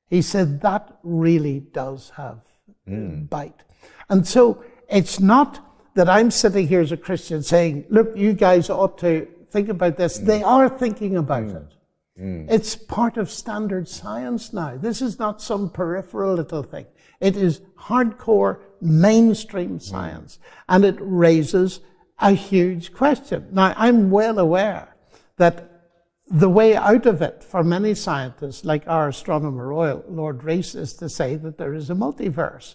He said, that really does have bite. And so it's not that I'm sitting here as a Christian saying, look, you guys ought to think about this. They are thinking about it. It's part of standard science now. This is not some peripheral little thing. It is hardcore mainstream science. And it raises a huge question. Now, I'm well aware that the way out of it for many scientists, like our astronomer royal, Lord Rees, is to say that there is a multiverse.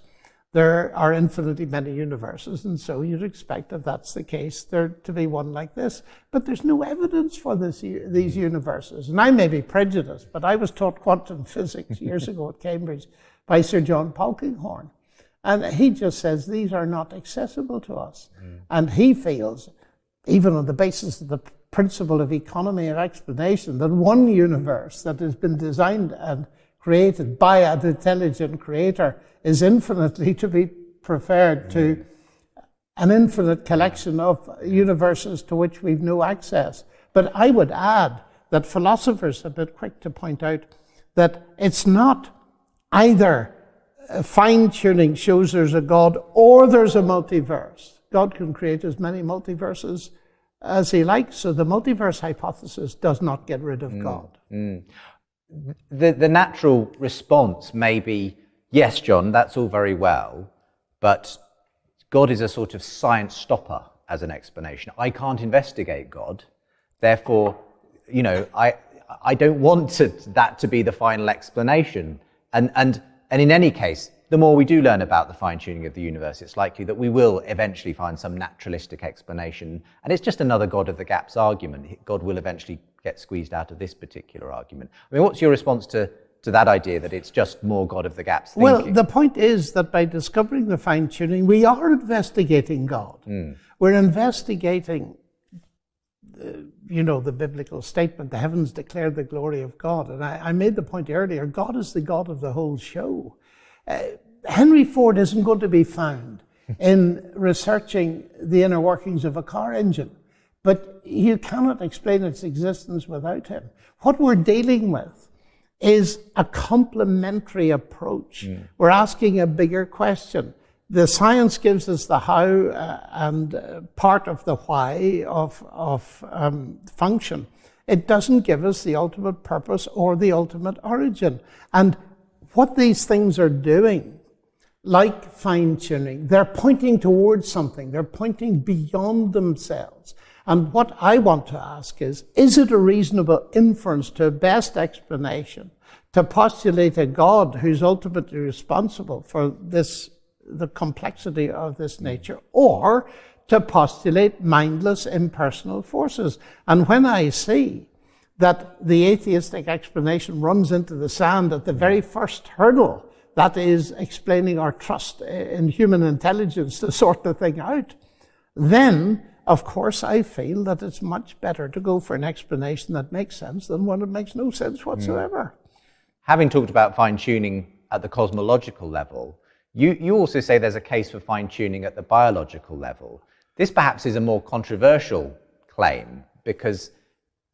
There are infinitely many universes, and so you'd expect, if that's the case, there to be one like this. But there's no evidence for these universes. And I may be prejudiced, but I was taught quantum physics years ago at Cambridge by Sir John Polkinghorne. And he just says these are not accessible to us. And he feels, even on the basis of the principle of economy and explanation, that one universe that has been designed and created by an intelligent creator is infinitely to be preferred to an infinite collection of universes to which we've no access. But I would add that philosophers have been quick to point out that it's not either fine-tuning shows there's a God or there's a multiverse. God can create as many multiverses as he likes, so the multiverse hypothesis does not get rid of God. The natural response may be, yes, John, that's all very well, but God is a sort of science stopper as an explanation. I can't investigate God, therefore, I don't want that to be the final explanation. And in any case, the more we do learn about the fine-tuning of the universe, it's likely that we will eventually find some naturalistic explanation. And it's just another God of the gaps argument. God will eventually get squeezed out of this particular argument. I mean, what's your response to that idea that it's just more God of the gaps thinking? Well, the point is that by discovering the fine-tuning, we are investigating God. We're investigating the biblical statement, the heavens declare the glory of God. And I made the point earlier, God is the God of the whole show. Henry Ford isn't going to be found in researching the inner workings of a car engine, but you cannot explain its existence without him. What we're dealing with is a complementary approach. We're asking a bigger question. the science gives us the how and part of the why of function. It doesn't give us the ultimate purpose or the ultimate origin. And what these things are doing, like fine-tuning, they're pointing towards something. They're pointing beyond themselves. And what I want to ask is it a reasonable inference to a best explanation to postulate a God who's ultimately responsible for the complexity of this nature, or to postulate mindless, impersonal forces? And when I see that the atheistic explanation runs into the sand at the very first hurdle, that is explaining our trust in human intelligence to sort the thing out, then, of course, I feel that it's much better to go for an explanation that makes sense than one that makes no sense whatsoever. Having talked about fine-tuning at the cosmological level, you also say there's a case for fine-tuning at the biological level. This perhaps is a more controversial claim because,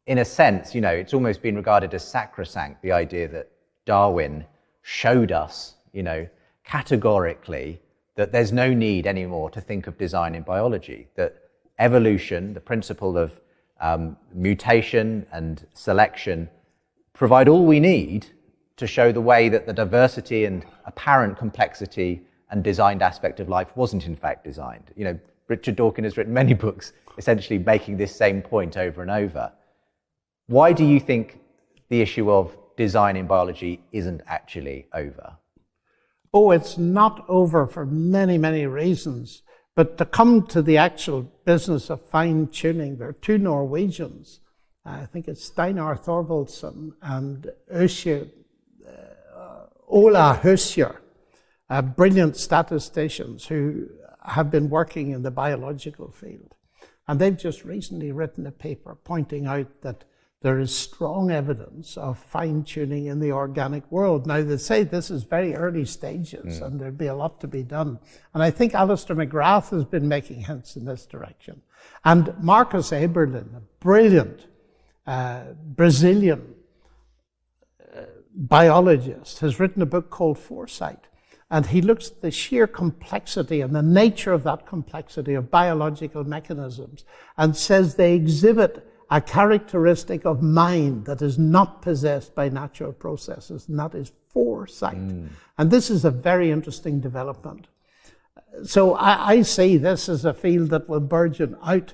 in a sense, it's almost been regarded as sacrosanct, the idea that Darwin showed us, categorically that there's no need anymore to think of design in biology, that evolution, the principle of mutation and selection, provide all we need to show the way that the diversity and apparent complexity and designed aspect of life wasn't in fact designed. Richard Dawkins has written many books essentially making this same point over and over. Why do you think the issue of design in biology isn't actually over? Oh, it's not over for many, many reasons. But to come to the actual business of fine-tuning, there are two Norwegians, I think it's Steinar Thorvaldsen and Ola Høsjer, brilliant statisticians who have been working in the biological field. And they've just recently written a paper pointing out that there is strong evidence of fine-tuning in the organic world. Now, they say this is very early stages and there'd be a lot to be done. And I think Alistair McGrath has been making hints in this direction. And Marcus Eberlin, a brilliant Brazilian biologist, has written a book called Foresight. And he looks at the sheer complexity and the nature of that complexity of biological mechanisms and says they exhibit a characteristic of mind that is not possessed by natural processes, and that is foresight. And this is a very interesting development. So I see this as a field that will burgeon out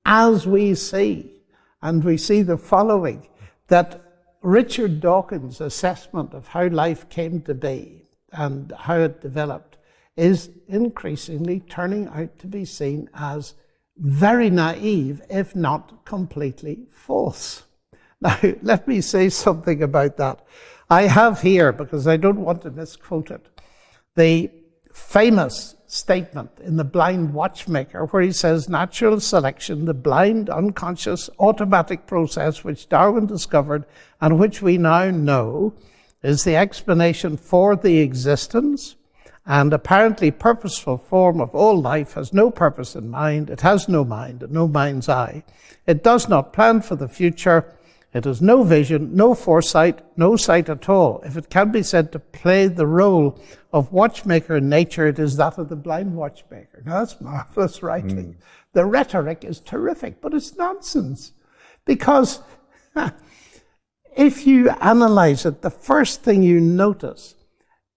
as we see, and we see the following, that Richard Dawkins' assessment of how life came to be and how it developed is increasingly turning out to be seen as very naive, if not completely false. Now, let me say something about that. I have here, because I don't want to misquote it, the famous statement in The Blind Watchmaker, where he says, natural selection, the blind, unconscious, automatic process which Darwin discovered and which we now know, is the explanation for the existence and apparently purposeful form of all life, has no purpose in mind, it has no mind and no mind's eye. It does not plan for the future, it has no vision, no foresight, no sight at all. If it can be said to play the role of watchmaker in nature, it is that of the blind watchmaker. Now that's marvelous writing. The rhetoric is terrific, but it's nonsense. Because if you analyze it, the first thing you notice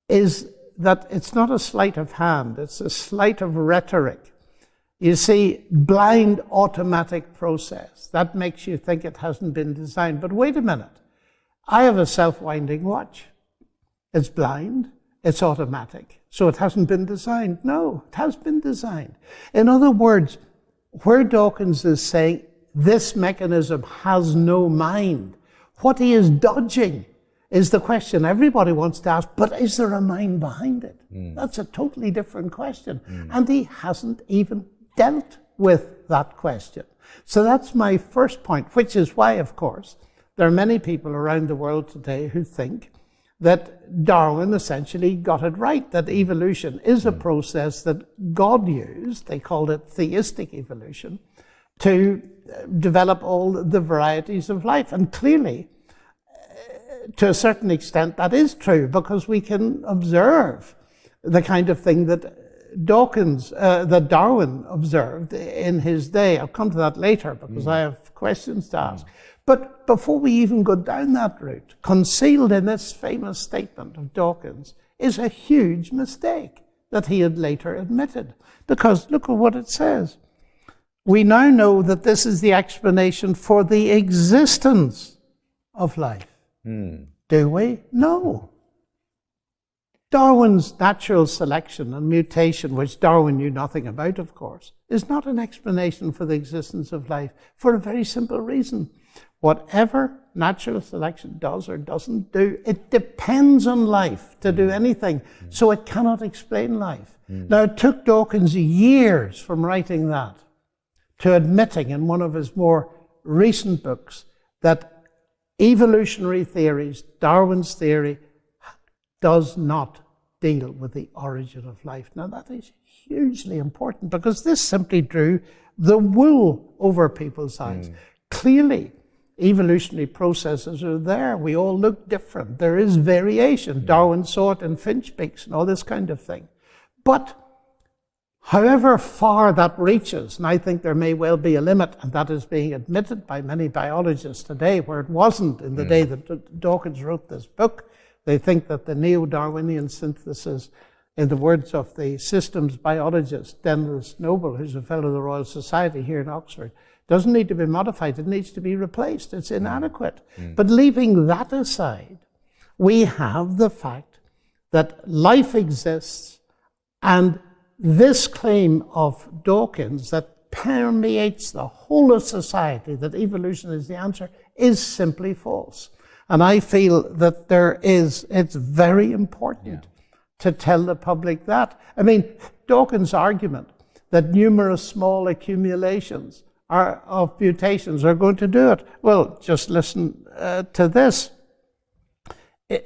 is that it's not a sleight of hand, it's a sleight of rhetoric. You see, blind automatic process. That makes you think it hasn't been designed. But wait a minute. I have a self-winding watch. It's blind, it's automatic, so it hasn't been designed. No, it has been designed. In other words, where Dawkins is saying this mechanism has no mind, what he is dodging is the question everybody wants to ask, but is there a mind behind it? That's a totally different question. And he hasn't even dealt with that question. So that's my first point, which is why, of course, there are many people around the world today who think that Darwin essentially got it right, that evolution is a process that God used, they called it theistic evolution, to develop all the varieties of life. And clearly, to a certain extent, that is true, because we can observe the kind of thing that that Darwin observed in his day. I'll come to that later because I have questions to ask. But before we even go down that route, concealed in this famous statement of Dawkins is a huge mistake that he had later admitted. Because look at what it says. We now know that this is the explanation for the existence of life. Do we? No. Darwin's natural selection and mutation, which Darwin knew nothing about, of course, is not an explanation for the existence of life for a very simple reason. Whatever natural selection does or doesn't do, it depends on life to do anything, so it cannot explain life. Now, it took Dawkins years from writing that to admitting in one of his more recent books that evolutionary theories, Darwin's theory, does not deal with the origin of life. Now, that is hugely important because this simply drew the wool over people's eyes. Clearly, evolutionary processes are there. We all look different. There is variation. Darwin saw it in finch beaks and all this kind of thing. But however far that reaches, and I think there may well be a limit, and that is being admitted by many biologists today, where it wasn't in the day that Dawkins wrote this book. They think that the neo-Darwinian synthesis, in the words of the systems biologist Denis Noble, who's a fellow of the Royal Society here in Oxford, doesn't need to be modified, it needs to be replaced. It's inadequate. But leaving that aside, we have the fact that life exists, and this claim of Dawkins that permeates the whole of society, that evolution is the answer, is simply false. And I feel that it's very important to tell the public that. I mean, Dawkins' argument that numerous small accumulations of mutations are going to do it. Well, just listen to this.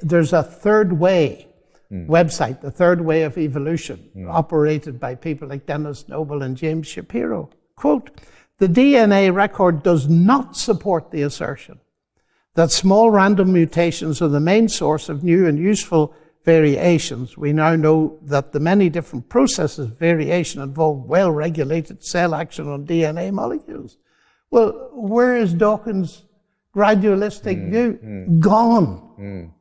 There's a Third Way website, the Third Way of Evolution, operated by people like Denis Noble and James Shapiro. Quote, "The DNA record does not support the assertion that small random mutations are the main source of new and useful variations. We now know that the many different processes of variation involve well-regulated cell action on DNA molecules." Well, where is Dawkins' gradualistic view? Gone.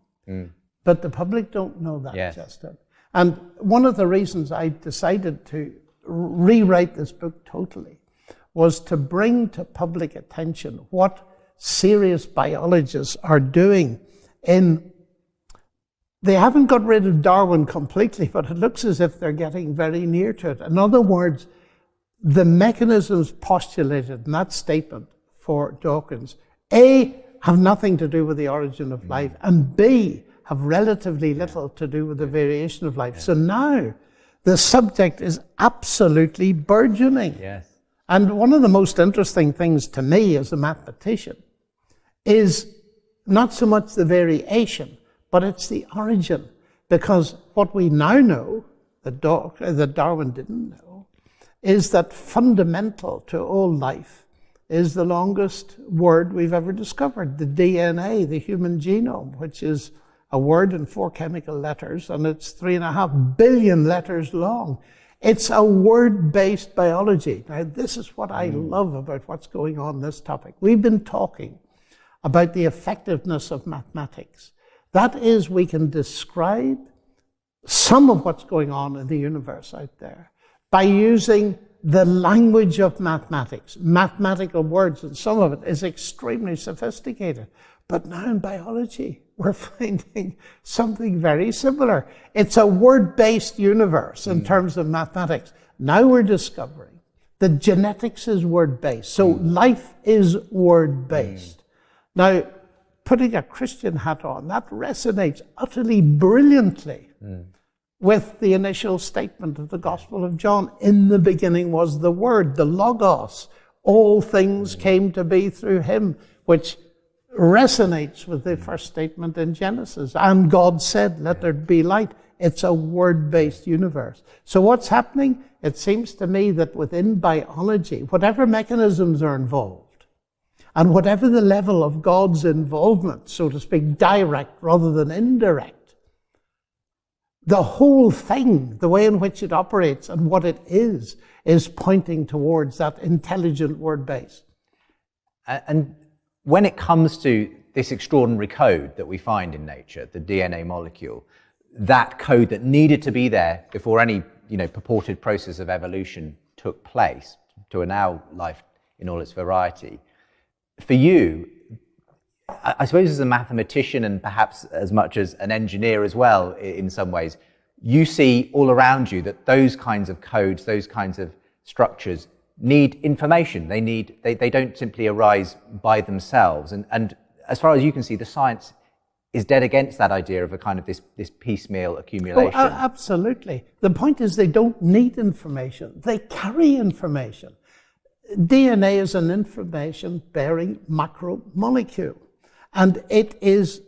But the public don't know that, Justin. And one of the reasons I decided to rewrite this book totally was to bring to public attention what serious biologists are doing they haven't got rid of Darwin completely, but it looks as if they're getting very near to it. In other words, the mechanisms postulated in that statement for Dawkins, A, have nothing to do with the origin of life, and B, have relatively little to do with the variation of life. So now the subject is absolutely burgeoning. And one of the most interesting things to me as a mathematician is not so much the variation, but it's the origin. Because what we now know, that Darwin didn't know, is that fundamental to all life is the longest word we've ever discovered, the DNA, the human genome, which is a word in 4 chemical letters, and it's 3.5 billion letters long. It's a word-based biology. Now, this is what I love about what's going on in this topic. We've been talking about the effectiveness of mathematics. That is, we can describe some of what's going on in the universe out there by using the language of mathematics, mathematical words, and some of it is extremely sophisticated. But now in biology, we're finding something very similar. It's a word-based universe in terms of mathematics. Now we're discovering that genetics is word-based. So life is word-based. Now, putting a Christian hat on, that resonates utterly brilliantly with the initial statement of the Gospel of John. In the beginning was the Word, the Logos. All things came to be through him, which resonates with the first statement in Genesis. And God said, let there be light. It's a word-based universe. So what's happening? It seems to me that within biology, whatever mechanisms are involved, and whatever the level of God's involvement, so to speak, direct rather than indirect, the whole thing, the way in which it operates and what it is pointing towards that intelligent word base. And when it comes to this extraordinary code that we find in nature, the DNA molecule, that code that needed to be there before any purported process of evolution took place to allow life in all its variety, for you, I suppose as a mathematician and perhaps as much as an engineer as well in some ways, you see all around you that those kinds of codes, those kinds of structures need information. They don't simply arise by themselves. And as far as you can see, the science is dead against that idea of a kind of this piecemeal accumulation. Oh, absolutely. The point is they don't need information. They carry information. DNA is an information-bearing macromolecule. And it is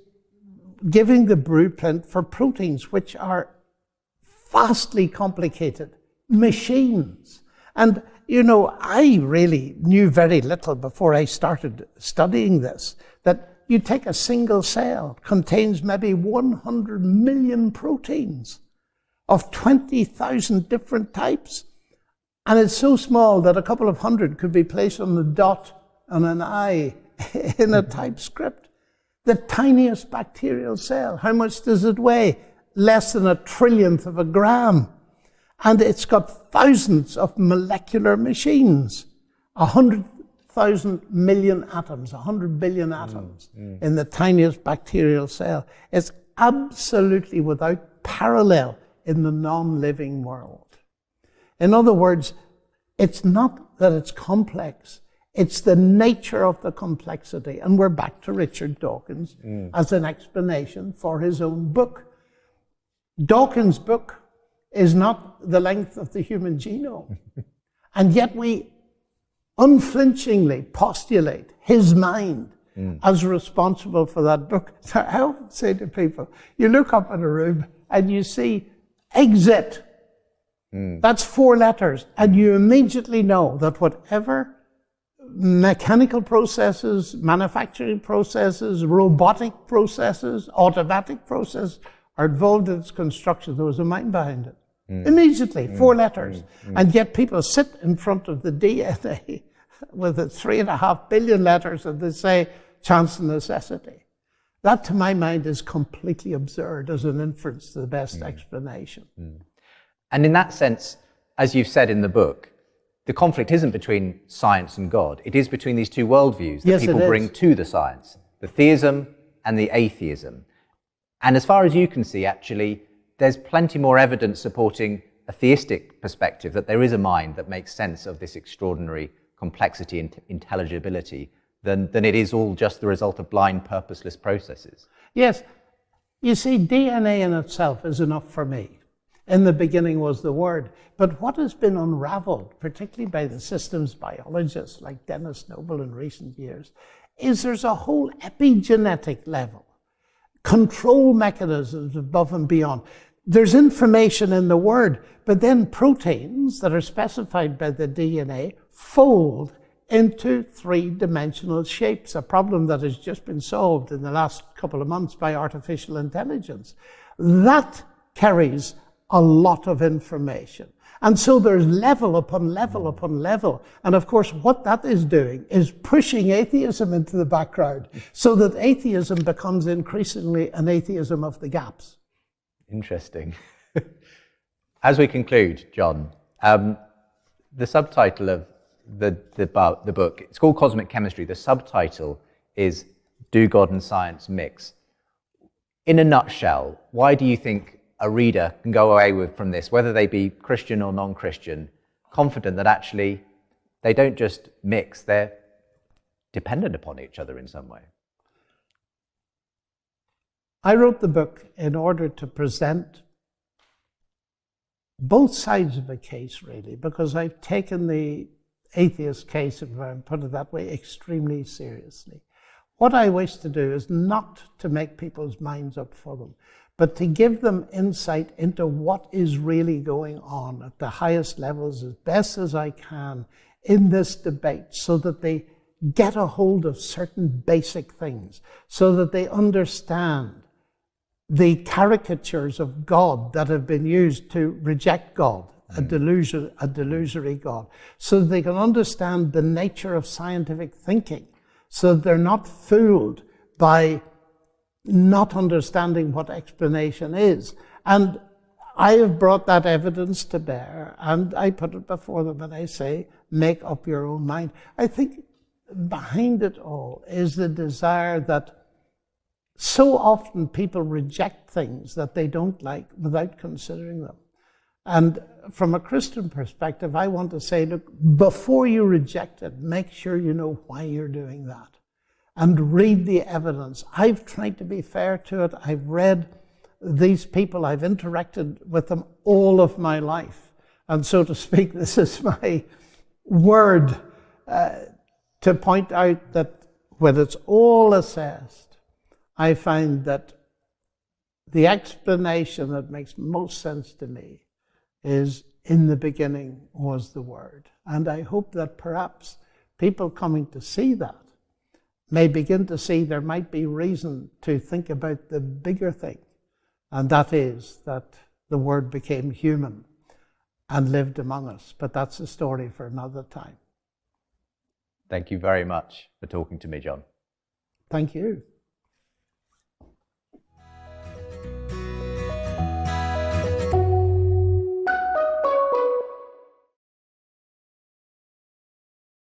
giving the blueprint for proteins, which are vastly complicated machines. And, I really knew very little before I started studying this, that you take a single cell, contains maybe 100 million proteins of 20,000 different types. And it's so small that a couple of hundred could be placed on a dot and an I in a typescript. The tiniest bacterial cell, how much does it weigh? Less than 1/1,000,000,000 of a gram. And it's got thousands of molecular machines, 100,000 million atoms, 100 billion atoms in the tiniest bacterial cell. It's absolutely without parallel in the non-living world. In other words, it's not that it's complex, it's the nature of the complexity. And we're back to Richard Dawkins as an explanation for his own book. Dawkins' book is not the length of the human genome. And yet we unflinchingly postulate his mind as responsible for that book. So I often say to people, you look up in a room and you see exit. That's 4 letters. And you immediately know that whatever mechanical processes, manufacturing processes, robotic processes, automatic processes are involved in its construction. There was a mind behind it. Immediately, 4 letters. And yet people sit in front of the DNA with its 3.5 billion letters and they say, chance and necessity. That, to my mind, is completely absurd as an inference to the best explanation. And in that sense, as you've said in the book, the conflict isn't between science and God. It is between these two worldviews that people bring to the science, the theism and the atheism. And as far as you can see, actually, there's plenty more evidence supporting a theistic perspective, that there is a mind that makes sense of this extraordinary complexity and intelligibility than it is all just the result of blind, purposeless processes. Yes. You see, DNA in itself is enough for me. In the beginning was the Word. But what has been unraveled, particularly by the systems biologists like Dennis Noble in recent years, is there's a whole epigenetic level, control mechanisms above and beyond. There's information in the Word, but then proteins that are specified by the DNA fold into 3-dimensional shapes, a problem that has just been solved in the last couple of months by artificial intelligence. That carries a lot of information. And so there's level upon level upon level. And of course, what that is doing is pushing atheism into the background so that atheism becomes increasingly an atheism of the gaps. Interesting. As we conclude, John, the subtitle of the book, it's called Cosmic Chemistry. The subtitle is Do God and Science Mix? In a nutshell, why do you think a reader can go away from this, whether they be Christian or non-Christian, confident that actually they don't just mix, they're dependent upon each other in some way? I wrote the book in order to present both sides of a case, really, because I've taken the atheist case, if I put it that way, extremely seriously. What I wish to do is not to make people's minds up for them, but to give them insight into what is really going on at the highest levels as best as I can in this debate, so that they get a hold of certain basic things, so that they understand the caricatures of God that have been used to reject God, a delusory God, so they can understand the nature of scientific thinking, so they're not fooled by not understanding what explanation is. And I have brought that evidence to bear, and I put it before them, and I say, make up your own mind. I think behind it all is the desire that so often people reject things that they don't like without considering them. And from a Christian perspective, I want to say, look, before you reject it, make sure you know why you're doing that. And read the evidence. I've tried to be fair to it. I've read these people. I've interacted with them all of my life. And so to speak, this is my word to point out that when it's all assessed, I find that the explanation that makes most sense to me is, in the beginning was the Word. And I hope that perhaps people coming to see that may begin to see there might be reason to think about the bigger thing, and that is that the Word became human and lived among us. But that's a story for another time. Thank you very much for talking to me, John. Thank you.